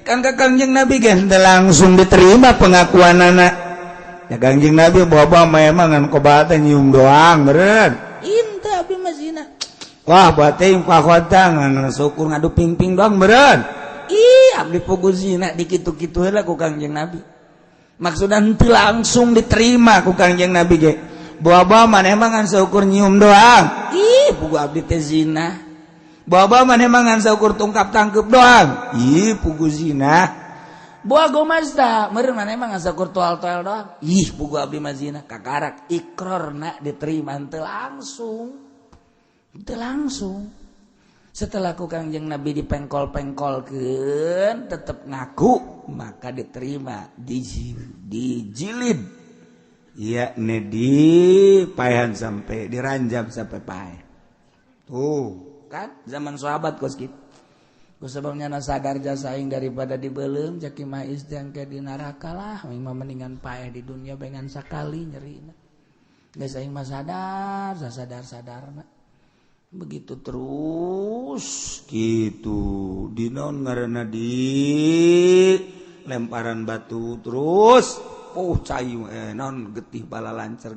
Kan ka Kangjeng Nabi geus teu langsung diterima pengakuanana. Ya Kangjeng Nabi bawa memang ngan kobata nyium doang beureun. Inte abdi mah zina. Wah, bate pakota ngan syukur ngadu ping-ping doang beureun. Ih, abdi pugu zina dikitu-kitu heula ku Kangjeng Nabi. Maksudna henteu langsung diterima ku Kangjeng Nabi ge. Bawa maneh mah ngan syukur nyium doang. Ih, pugu abdi teh zina. Bawa maneh mah ngan syukur tungkap tangkep doang. Ih, pugu zina. Bawa gomazda, meureun maneh mah ngan syukur toal-toal doang. Ih, pugu abdi mah zina. Kakarak iqrarna diterima henteu langsung. Henteu langsung. Setelah ku Kangjeng Nabi dipengkol-pengkolkeun tetep ngaku, maka diterima dijilid. Iya, di paehan sampai diranjam sampai paeh. Tuh, kan zaman sahabat kos kitu. Ku sebabnya na sadar jasa aing daripada dibeulem jaki mais yang ke di neraka lah, aing mah mendingan paeh di dunia bengan sakali nyerina. Geus aing mah sadar-sadarna. Begitu terus gitu. Dinaon ngaranna di lemparan batu terus cayu non getih bala lancar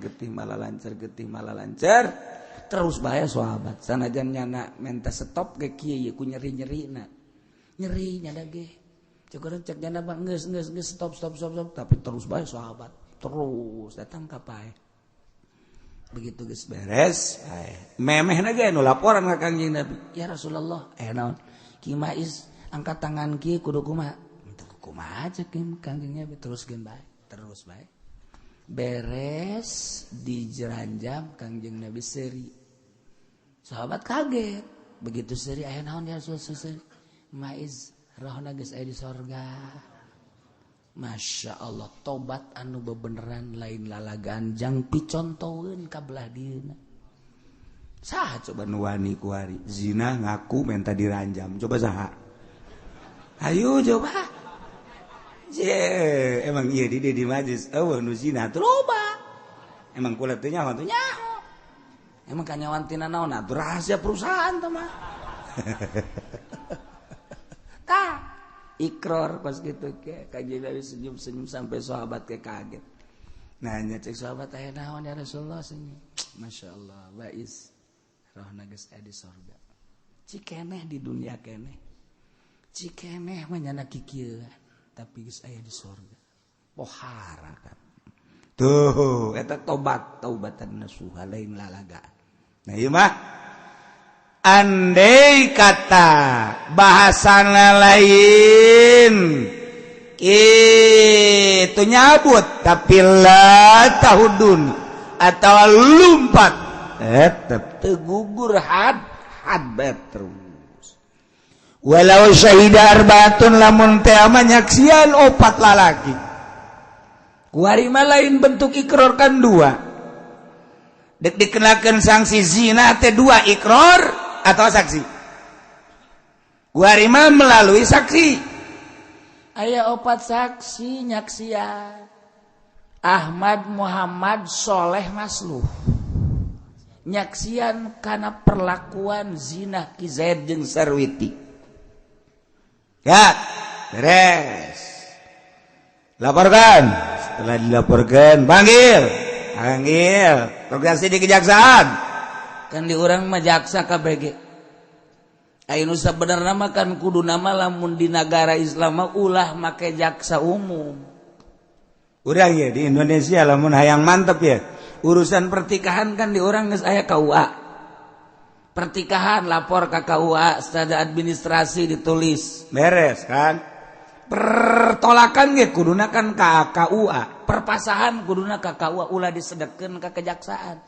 terus bahaya sahabat sanajan nyana menta stop ge kieu ku nyeri-nyerina nyerinya da ge cek nyana bang geus stop tapi terus bahaya sahabat terus datang ka pae begitu geus beres memehna ge nu laporan ka Kangjeng Nabi ya Rasulullah naon Kimais angkat tangan kieu kudu kumaha aja Kangjeng Nabi teruskeun bae terus baik beres dijeranjam Kangjeng Nabi seri sahabat kaget begitu seri aya naon ya Rasul mais rohna geus aya di sorga Masya Allah tobat anu bebeneran lain lalagaan jang picontoeun ka belah dieuna saha coba nu wani ku ari zina ngaku menta diranjam coba saha ayo coba emang iya di majlis nu zina loba emang kula teu nyaho emang kanyawan tina naon atuh rahasia perusahaan teh mah tah ikrar pas kitu ke Kangjeng Nabi senyum-senyum sampai sahabat ke kaget nanya cek sahabat aya naon ya Rasulullah senyum masyaallah bais rohna geus aya di sorga cikeneh di dunia keneh cikeneh mah nyana kikieuan tapi geus aya di sorga pohara kan tuh eta taubatan nasuha lain lalagaan nah ieu mah andai kata bahasana lain itu nyabut tapi la tahudun atau lumpat tetep teu gugur had terus walau syahida arbaatun lamun teh mah nyaksian 4 lalaki. Kuari mah lain bentuk ikrar kan 2. Dek dikenakeun sanksi zina teh 2 ikrar atau saksi. Kuari mah melalui saksi. Aya 4 saksi nyaksian. Ahmad Muhammad Soleh Masluh. Nyaksian kana perlakuan zina Ki Zaid jeung Sarwiti. Ya, beres. Laporkan. Setelah dilaporkan, panggil. Progresi di kejaksaan. Kan di urang mah jaksa KBG. Ayeuna sabenerna mah kan kudu nama lamun di negara Islam mah ulah make jaksa umum. Urang ya di Indonesia lamun hayang mantep ya. Urusan pertikahan kan di urang geus aya KUA. Pertikahan lapor ke KUA secara administrasi ditulis beres kan pertolakan ge kuduna kan ka KUA perpasahan kuduna ka KUA ulah disedekkeun ka kejaksaan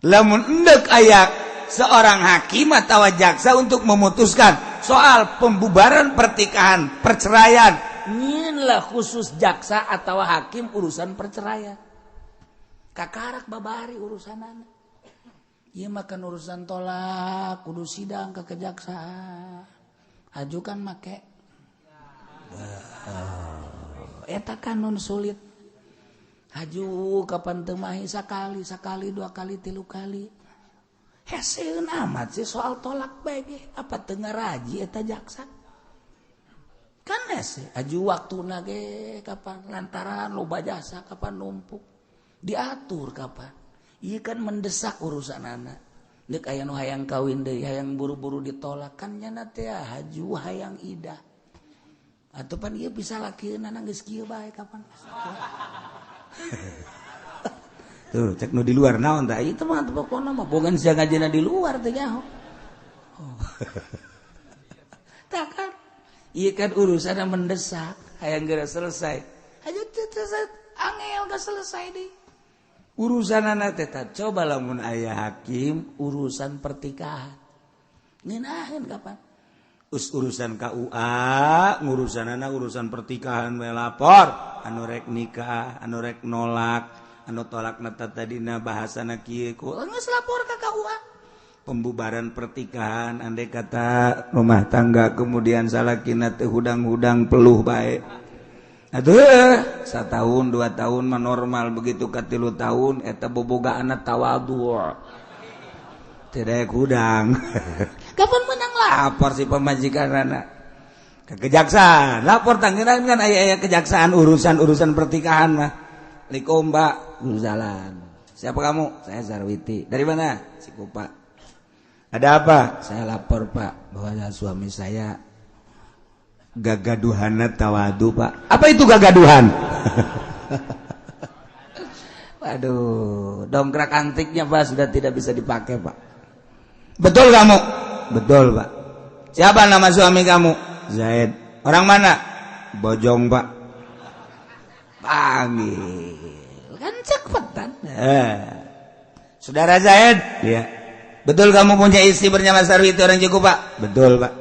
lamun endek aya seorang hakim atau jaksa untuk memutuskan soal pembubaran pertikahan, perceraian. Inilah khusus jaksa atau hakim urusan perceraian. Kakarak babari urusanana. Ieu makan urusan tolak, kudu sidang ke kejaksaan. Ajukan make. Eta kan non sulit. Haju kapan teu mahi sakali, 2 kali, 3 kali. Heseueun amat sih soal tolak bae ge. Apa teu ngaraji eta jaksa? Kan hese, aju waktuna ge kapan lantaran loba jasa kapan numpuk. Diatur kapan. Ieu kan mendesak urusan anak. Deuk aya nu hayang kawin deui, hayang buru-buru ditolak kan nya teh haju hayang idah. Atuh pan ieu bisa lakieunana geus kieu bae kapan. Tuh, cek nu di luar naon tah? Itu mah pokona mah bogan sia ngajina di luar teh nyaho. Tah kan ieu kan urusan mendesak, hayang geura selesai. Aju teh angel geus selesai deui. Urusanana teh tah coba lamun aya hakim urusan pertikahan. Ngeunaheun kapan? Urusan KUA, ngurusanana urusan pertikahan we lapor, anu rek nikah, anu rek nolak, anu tolakna tadina bahasana kieu ku geus lapor ka KUA. Pembubaran pertikahan andai kata rumah tangga kemudian salakina teh hudang-hudang peluh bae. Aduh, 1 tahun 2 tahun mah normal, begitu ka 3 tahun eta bobogaanna tawadhu. Teu daek hudang. Kapan menang lapor si pemajikanana ke kejaksaan, lapor tanggeran kan aya kejaksaan urusan pertikahan mah. Assalamualaikum Mbak, jalan. Siapa kamu? Saya Sarwiti. Dari mana? Cikupa. Ada apa? Saya lapor Pak bahwa suami saya gagaduhanna tawadu Pak. Apa itu gagaduhan? Waduh, dongkrak antiknya Pak sudah tidak bisa dipakai Pak. Betul kamu? Betul Pak. Siapa nama suami kamu? Zaid. Orang mana? Bojong Pak. Panggil. Kan cepetan. Saudara Zaid? Iya. Betul kamu punya istri bernama Sarwiti orang Ciku Pak? Betul Pak.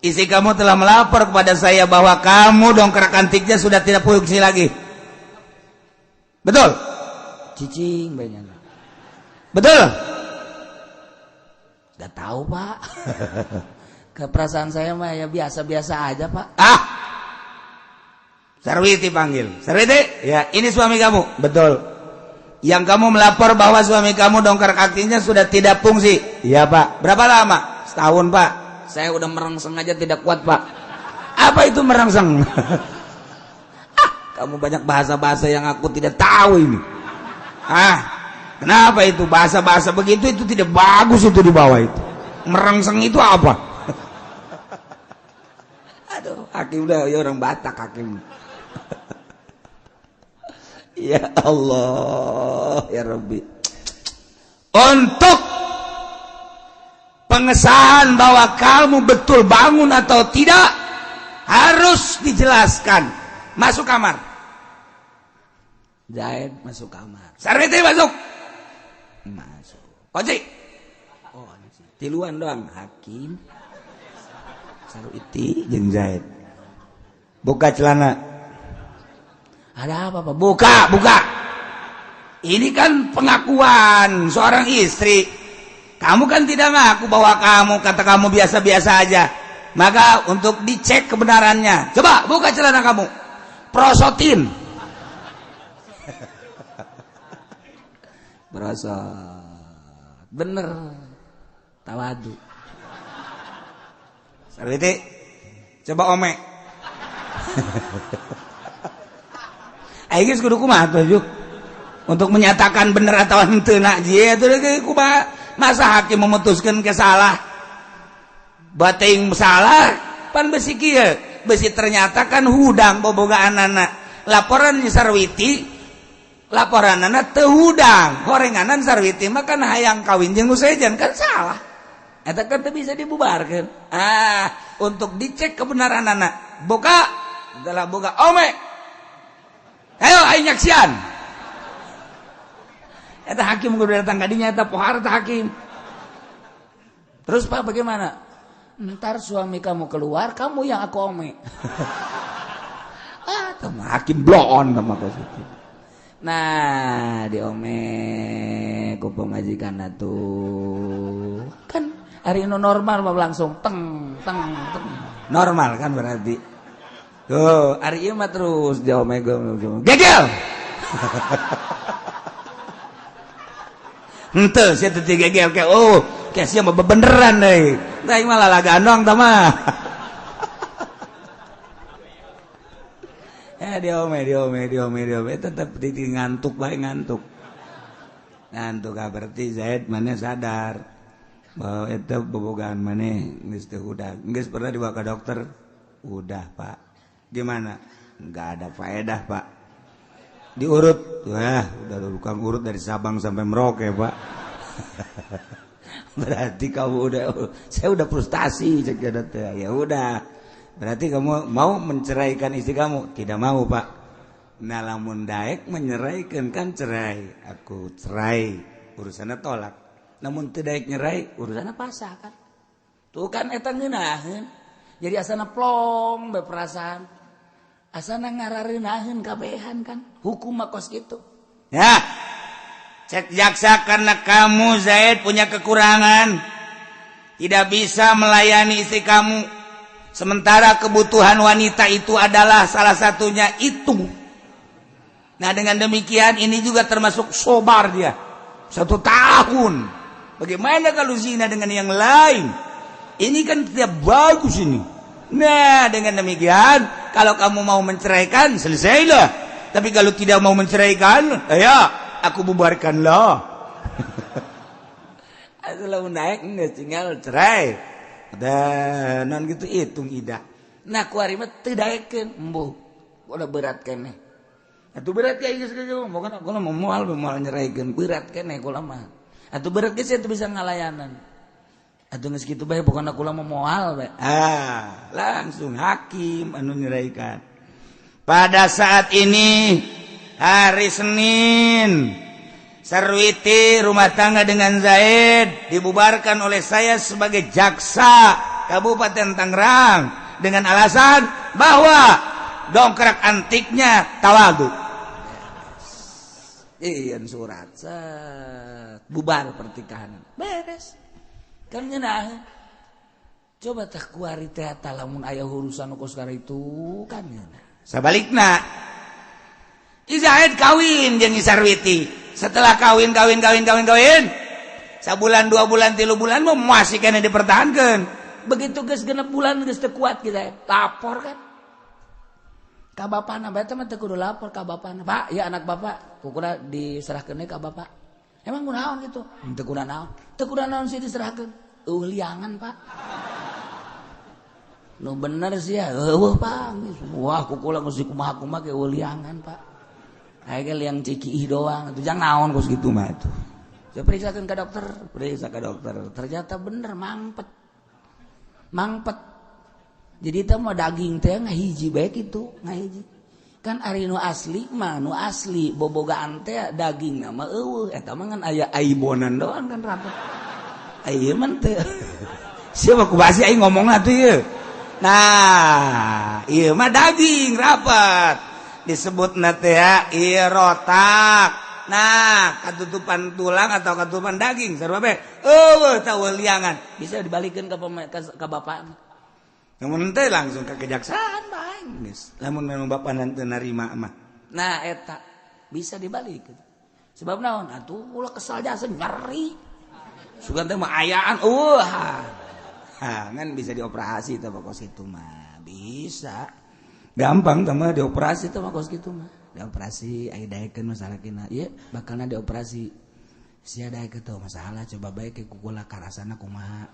Istri kamu telah melapor kepada saya bahwa kamu dongkrak antiknya sudah tidak fungsi lagi. Betul? Cicing banyak. Betul? Gak tahu Pak. Keperasaan saya mah ya biasa-biasa aja Pak. Sarwiti panggil. Sarwiti? Ya, ini suami kamu. Betul. Yang kamu melapor bahwa suami kamu dongkrak antiknya sudah tidak fungsi. Iya Pak. Berapa lama? Setahun Pak. Saya udah merangsang aja tidak kuat Pak. Apa itu merangsang? Kamu banyak bahasa-bahasa yang aku tidak tahu ini. Kenapa itu bahasa-bahasa begitu itu tidak bagus itu di bawah itu. Merangsang itu apa? Aduh, hakim udah ya orang Batak hakim. Ya Allah, ya Rabbi. Untuk pengesahan bahwa kamu betul bangun atau tidak harus dijelaskan. Masuk kamar. Zaid masuk kamar. Sarwiti masuk. Masuk. Kunci. Oh, tiluan doang hakim. Sarwiti jeung Zaid. Buka celana. Ada apa Pak? Buka. Ini kan pengakuan seorang istri. Kamu kan tidak ngaku bahwa kata kamu biasa-biasa aja. Maka untuk dicek kebenarannya, coba buka celana kamu. Prosotin. Prosot. Bener. Tawadu. Sarwiti, coba ome. Ayo geus kudu kumaha tuh Juk? Untuk menyatakan bener atau henteu na jieu teh kumaha? Masa hakim memutuskan kesalah bating salah pan besi kieu besi ternyata kan hudang bobogaanana laporan Sarwiti laporanana teu hudang horenganan Sarwiti mah kan hayang kawin jeung Usejan kan salah eta kan teu bisa dibubarkeun. Untuk dicek kebenaranana buka adalah buka ome ayo aing nyaksian. Eta hakim kudu datang ka dinya eta pohar teh hakim. Terus Pak bagaimana? Ntar suami kamu keluar, kamu yang aku ome. Hakim bloon sama kos itu. Nah, diome ku pemajikan tuh. Kan hari ini normal langsung teng. Normal kan berarti. Tuh, hari ini mah terus diome gegel. Henteu sia teu gegel ke kayak sia mah beneran deui. Tah mah lalaga andong tah mah. Diome tetap ngantuk bae ngantuk berarti Zaid maneh sadar bahwa eta bobogaan maneh geus teu udah geus pernah dibawa ke dokter udah Pak gimana enggak ada faedah Pak diurut wah udah tukang urut dari Sabang sampai Merauke Pak berarti kamu saya udah frustasi cek ya udah berarti kamu mau menceraikan istri kamu? Tidak mau Pak. Nah lamun daek menyeraikan kan cerai. Aku cerai urusannya tolak. Namun tidak nyerai urusannya pasah kan. Tuh kan eta ngeunaheun. Jadi asana plong beperasaan. Asana ngarareunaheun kabehan kan. Hukum mah kos gitu. Ya. Cek jaksa karena kamu Zaid punya kekurangan. Tidak bisa melayani istri kamu. Sementara kebutuhan wanita itu adalah salah satunya itu. Nah dengan demikian ini juga termasuk sobar dia 1 tahun. Bagaimana kalau zina dengan yang lain? Ini kan tidak bagus ini. Nah dengan demikian kalau kamu mau menceraikan selesailah. Tapi kalau tidak mau menceraikan, ya aku bubarkanlah. Asal naik nggak tinggal cerai. Dan non gitu hitung ida. Nah kuari mah teu daekeun embuh. Udah berat keneh. Atuh berat ya geus geus moga kula moal nyeraikeun berat keneh kula mah. Atuh berat geus teu bisa ngalayanan. Atuh geus kitu bae pokona kula mah moal bae. Langsung hakim anu nyeraikan. Pada saat ini hari Senin Sarwiti rumah tangga dengan Zaid dibubarkan oleh saya sebagai jaksa Kabupaten Tangerang dengan alasan bahwa dongkrak antiknya tawadu. Ieu surat bubar pertikahan. Beres. Kan ngeunah. Coba tah kuari teh lamun aya urusan kos itu kan ngeunah. Sabalikna Zaid kawin jeung Sarwiti. Setelah kawin sabulan 2 bulan 3 bulan mau masih kena dipertahankan. Begitu geus 6 bulan geus teu kuat kita lapor kan ka bapana bae teh mah teu kudu lapor ka bapana. Pak ya anak bapak pokona diserahkeun ka bapak. Emang kunaon gitu? Teu kunaon sih diserahkeun. Liangan Pak. Nu bener sih ya eueuh Pak. Wah kukula geus kumaha-kumaha ge liangan Pak. Ayo yang ciki doang, itu jangan naon kos gitu mah itu. Saya periksa ke dokter, ternyata bener mangpet. Jadi itu mah daging teh ngahiji baik itu, ngahiji. Kan ari nu asli mah nu asli bobogaan teh daging nama eueuh eta mah ngan aya aibonan doang kan rapat. Ieu mah teh. Siapa ku basi aing ngomongna tuh ieu. Nah, ieu mah daging rapat. Disebut nate ya rotak. Nah katutupan tulang atau katutupan daging sarua bae tahu liangan bisa dibalikkan ke bapak. Namun teh langsung ke kejaksaan bae geus lamun bapak nanti narima mah. Nah eta bisa dibalikin sebab naon atuh ulah kesal jasa nyeri sugan teh mah ayaan kan bisa dioperasi teh pokos itu mah bisa gampang sama dioperasi tuh mah kos gitu mah dioperasi aya daekeun masalah kina ieu bakalna dioperasi sia daekeun teh masalah coba bae ke kukula karasana kumaha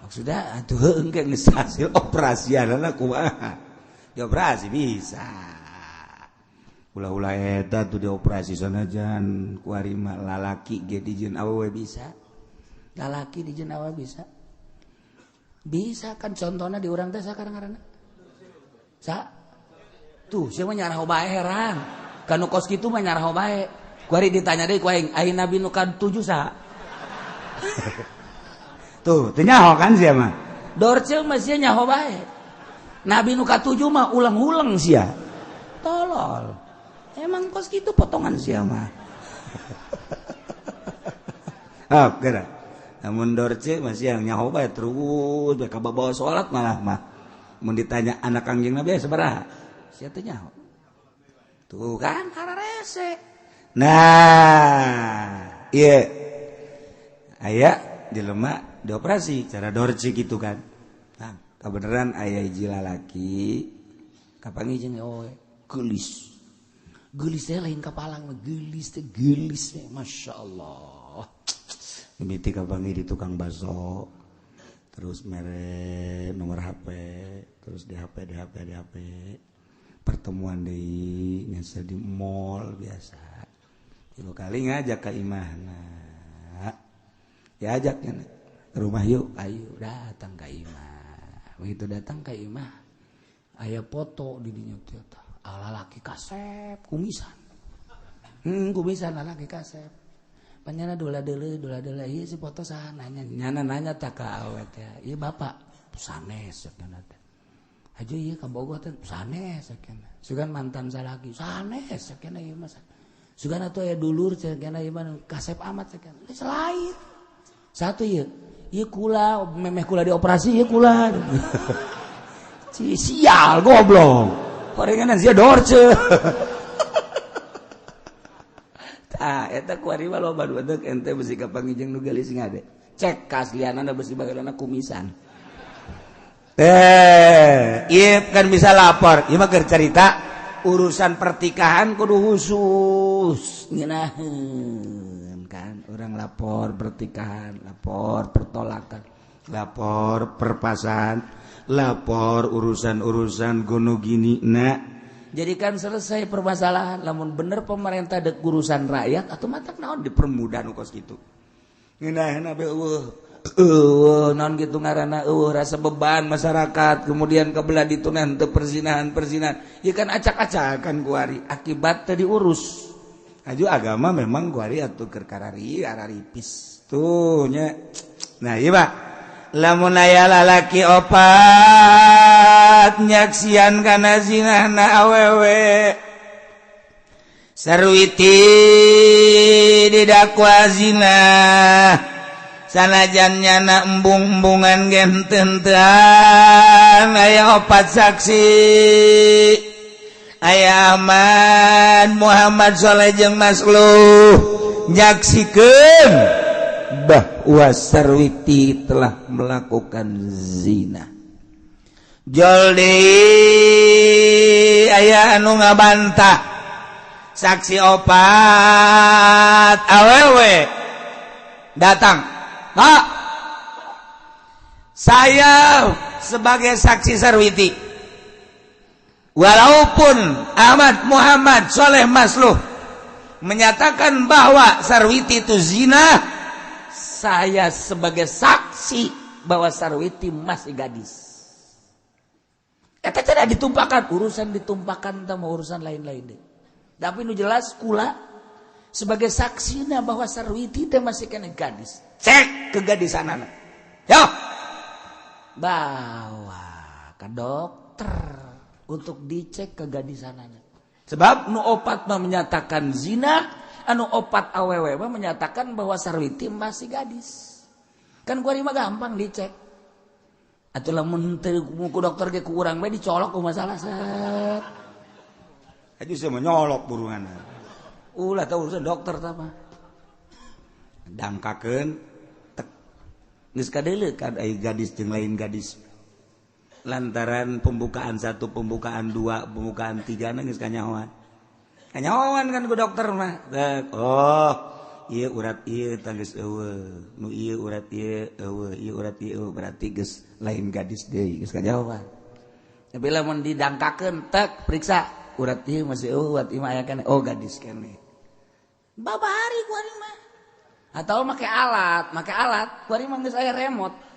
maksudnya atuh heuh engke geus hasil operasianna kumaha dioperasi bisa ulah-ulah eta tuh dioperasi sanajan ku ari mah lalaki ge dijieun awewe bisa lalaki dijieun awewe bisa kan contohna di urang teh sakarang ngaranna tuh siapa nyarah bae heran kanu kos kitu mah nyarah bae kuari ditanya deui ku aing ayeuna nabi nu ka-7 saha tuh nyaho kan sia mah dorce mah sia nyaho bae nabi nu katujuh mah ulang-ulang sia tolol emang kos gitu potongan sia mah gerak namun dorce masih yang nyaho bae terus bae bawa salat malah mah mun ditanya anak kangjeng Nabi sabaraha sia teh nyaho tuh kan kararese nah iya aya jelema dioperasi cara dorce gitu kan nah kebenaran aya hiji lalaki kapangi jeung geulis geulis teh lain kapalang geulis teh Masya Allah mimiti kapangi di tukang bakso terus mere nomor HP terus di HP pertemuan di ngasa di mall biasa tilu kali ngajak ke imahna ya ajaknya ke rumah yuk ayo datang ke imah begitu datang ke imah aya foto di dinya teh lalaki kasep kumisan kumisan lalaki kasep panjana dola-dola ieu si foto saha nanya tak ka awet ya ieu bapak sanes cenah teh aja ieu ka Bogor teh sanes cenah sugan mantan salaki sanes cenah ieu mah sugan atuh aya dulur cenah ieu mah kasep amat cenah lain satu ieu kula memeh kula dioperasi ieu kula sial goblok korenganan sia dorce eta kuari mah loba duadeg ente besi kapangi jeung nu geulis ngade cek kaslianana besi bageudana kumisan ieu kan bisa lapor ieu mah keur carita urusan pertikahan kudu khusus ngeunaheun kan urang lapor pertikahan lapor pertolakan lapor perpasan lapor urusan-urusan gono gini na jadi kan selesai permasalahan lamun bener pemerintah dek urusan rakyat atau matak naon dipermudah nu kos kitu ngeunaheun be naon kitu ngaranna rasa beban masyarakat kemudian kabelah ditunan teu perzinahan ieu kan acak-acakan kuari akibat teu diurus aju agama memang kuari atuh keur araripis tuh nya nah ieu Pak lamun aya lalaki opat nyaksian kana zinahna awewe sarwiti didakwa zina sanajan nyana embung-embungan gententean aya opat saksi aya Ahmad Muhammad Soleh jeung Masluh nyaksikeun bahwa sarwiti telah melakukan zina joldi aya anu ngabantah saksi opat awewe datang Pak saya sebagai saksi sarwiti walaupun Ahmad Muhammad Soleh Masluh menyatakan bahwa sarwiti itu zina saya sebagai saksi bahwa sarwiti masih gadis. Eta tidak ditumpahkan urusan ditumpahkan sama urusan lain-lain deh. Tapi nu jelas kula sebagai saksina bahwa sarwiti teh masih kena gadis. Cek kegadisanana. Yo. Bawa ke dokter untuk dicek kegadisanana. Sebab nu opat menyatakan zina anu opat awewe menyatakan bahwa sarwiti masih gadis. Kan kuari mah gampang dicek. Atuh lamun teu ku dokter ge ku urang bae dicolok ku masalah set. Aju saya nyolok burungan. Ulah teh urusan dokter tah mah. Dangkakeun tek. Geus kadeuleu kan aya gadis jeung lain gadis. Lantaran pembukaan 1, pembukaan 2, pembukaan 3 geus kanyahoan. Kanyahoan kan ku dokter mah. Oh, ieu urat ieu tanggeus eueuh. Nu ieu urat ieu eueuh, ieu urat ieu berarti geus lain gadis deui, geus kanyahoan. Tapi lamun didangkakeun tek periksa urat ieu masih eueuh, urat ieu aya kana oh gadis keneh. Babari ku ari mah. Atau make alat, ku ari mah geus aya remote.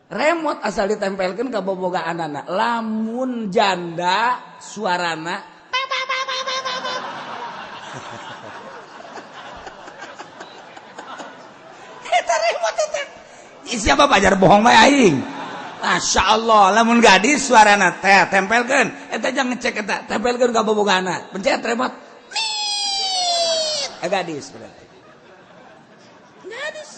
Remote asal ditempelkeun ka bobogaanana. Lamun janda suarana siapa pajar bohong bae aing. Masya Allah, lamun gadis suarana teh tempelkeun, eta jangan ngecek eta, tempelkeun ka bobogana, pencet remote. Gadis berarti. Gadis.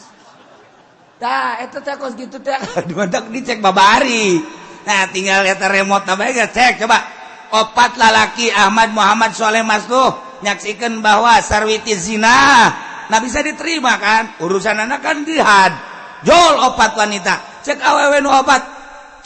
Tah, eta teh kos kitu teh, dimantak dicek babari. Nah, tinggal eta remote na bae cek coba. Opat lalaki Ahmad Muhammad Soleh Masluh nyaksikan bahwa sarwiti zina. Nah bisa diterima kan? Urusan anak kan jihad. Jol opat wanita. Cek awewe nu opat.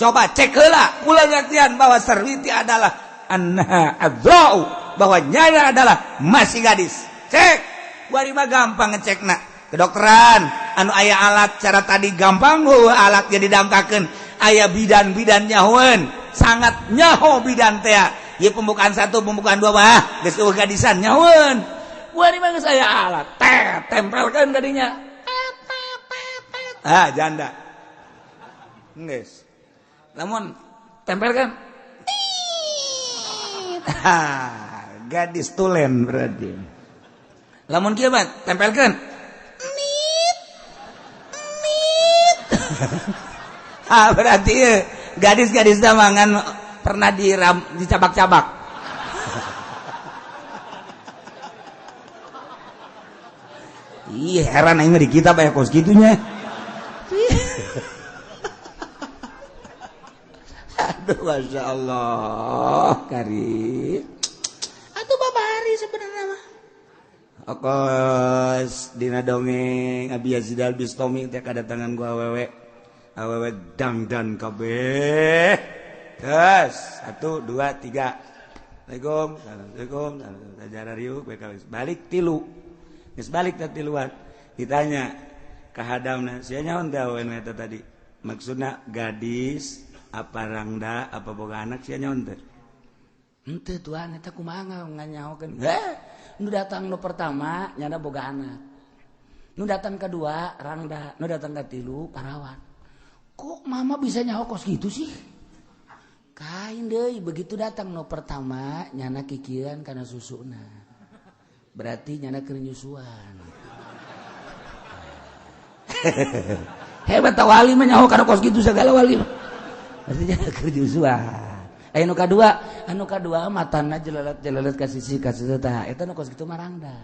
Coba cek heula. Kula nyaksian bahwa sarwiti adalah anna adzau. Bahwa nyana adalah masih gadis. Cek. Bari mah gampang ngecekna. Kedokteran anu aya alat cara tadi gampang alat jadi damkakeun. Aya bidan-bidan nyahoeun. Sangat nyaho bidan teh. Ieu pembukaan 1, pembukaan 2 mah geus eueuh gadisan nyahoeun. Bari mah geus aya alat. Tempelkeun kadinya. Ah, janda. Geus. Lamun tempelkeun. Gadis tulen berarti. Lamun kieu mah tempelkeun. Berarti gadis-gadis damangan pernah dicabak-cabak. Iya heran aing di kita bae kos gitunya. Aduh Masya Allah Karim. Atuh babari sebenarnya mah. Okos dina dongeng Abi Yazid Al-Bistami teh kadatangan ku awewe dangdan kabeh. Tes 1 2 3. Assalamualaikum. Ajaran riuk balik 3. Geus balik teh tiluan. Ditanya ka hadamna, sia nyaon teh awewe eta tadi? Maksudna gadis apa rangda apa boga anak sia nyaon teh? Henteu tuan eta kumaha nganyahokeun. Nu datang nu pertama nyana boga anak. Nu datang kedua rangda, nu datang katilu parawan. Kok mama bisa nyaho kos gitu sih? Kain deui begitu datang nu pertama nyana kikiran kana susuna. Berarti nyana keur nyusuan. Hebat wali mah nyaho kana kos gitu segala wali. Berarti nyana keur nyusuan. Anu kadua matana jelalat ka sisi ka situ tah eta nu kos kitu marangda.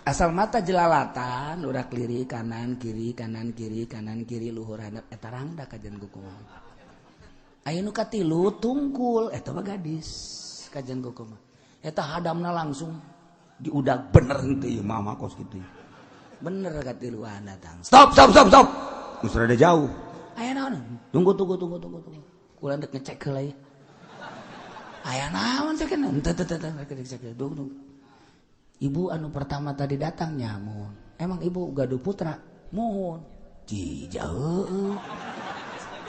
Asal mata jelalatan udah kiri kanan kiri kanan kiri kanan kiri luhur handap eta rangda kajen kukuman. Aya nu katilu tungkul eta mah gadis kajen kukuman. Eta hadamna langsung diudag bener henteu ieu mama kos kitu. Bener katiluan datang. Stop. Geus rada jauh. Aya naon? Tunggu. Kula ndek ngecek heula ieu. Aya naon cek kana? Teu cek. Tunggu. Ibu anu pertama tadi datang nyamun. Emang ibu gaduh putra? Muhun. Cija heueuh.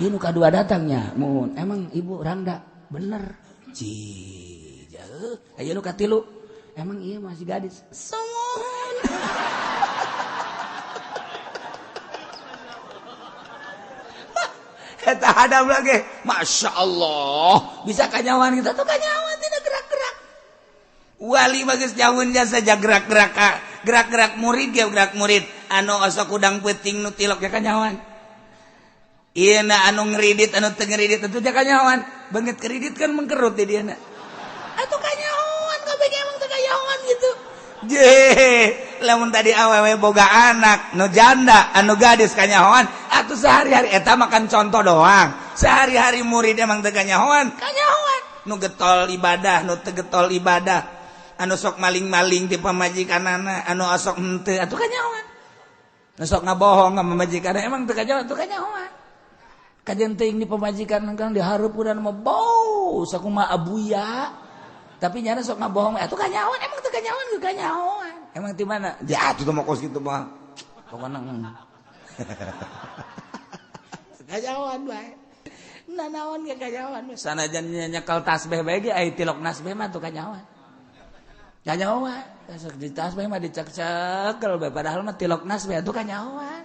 Ieu nu kadua datang nyamun. Emang ibu rangda? Bener. Cija heueuh. Aya nu katilu. Emang ieu masih gadis? Somun. Eta hadam lagi, Masya Allah, bisa kanyawan kita tuh kanyawan tidak gerak-gerak. Wali bagus jauhnya saja gerak-gerak murid ya gerak murid. Anu osok udang peting nu tilok ya kanyawan. Iya na anu ngeridit anu tengeridit itu ya kanyawan. Banget keridit kan mengkerut di dia na. Atuh kanyawan, kabeh emang teu kanyawan gitu. Lamun tadi awewe boga anak nu janda anu gadis kanyahoan atuh sehari-hari eta makan contoh doang. Sehari-hari murid emang teu kanyahoan nu getol ibadah nu teu getol ibadah anu sok maling-maling ti pamajikanana anu osok henteu atuh kanyahoan nu sok ngabohong ka pamajikanana emang teu kanyahoan kajen teuing di pamajikan kan dihareupeun mah bau sakumaha abuya. Tapi nyana sok ngabohong atuh kanyawan emang teu kanyawan emang di mana ya atuh mah kos kitu mah pokona kanyawan bae nanaon ge kanyawan sanajan nyekel tasbih bae ge aya tilok nasbih mah tuh kanyawan sok di tasbih mah dicek-cekel bae padahal mah tilok nasbih atuh kanyawan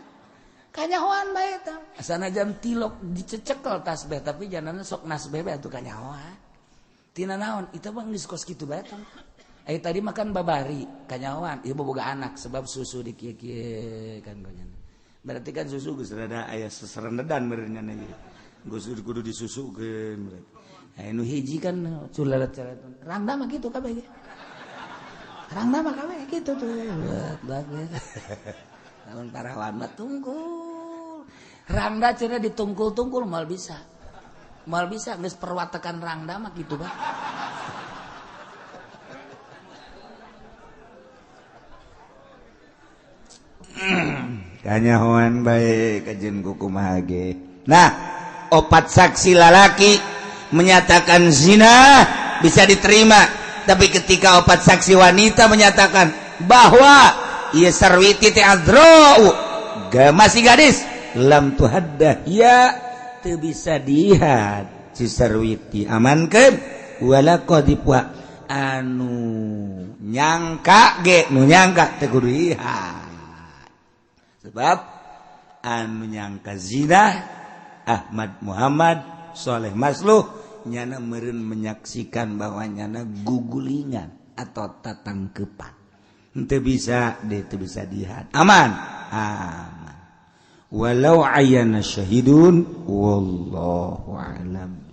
bae tah sanajan tilok dicekel tasbih tapi janana sok nasbih bae atuh kanyawan. Tina naon itu bang diskos gitu batang. Tadi makan babari kanyawan ieu boga anak sebab susu di kieu kan banyak. berarti kan susu geus rada aya seserendedan meureunna geus kudu disusukeun anu hiji kan culalet-culalet rangda mah kitu kabeh rangda mah kabeh kitu tuh banget lamun parawan mah tungkul rangda cenah ditungkul-tungkul mal bisa geus perwatekan rangda mah kitu Pak. Kanyahoan bae kajen kukumaha ge. Nah, opat saksi lalaki menyatakan zina bisa diterima, tapi ketika opat saksi wanita menyatakan bahwa ieu sarwiti teh azra'u, masih gadis, lam tuhaddah ya teu bisa dihad si sarwiti amankeun wala qadipwa anu nyangka ge nu nyangka teu kudu dihad. Sebab anu nyangka zina Ahmad Muhammad Soleh Masluh nyana meureun menyaksikan bahwa nyana gugulingan atau tatangkeupan henteu bisa dihad aman walau ayana syahidun wallahu a'lam.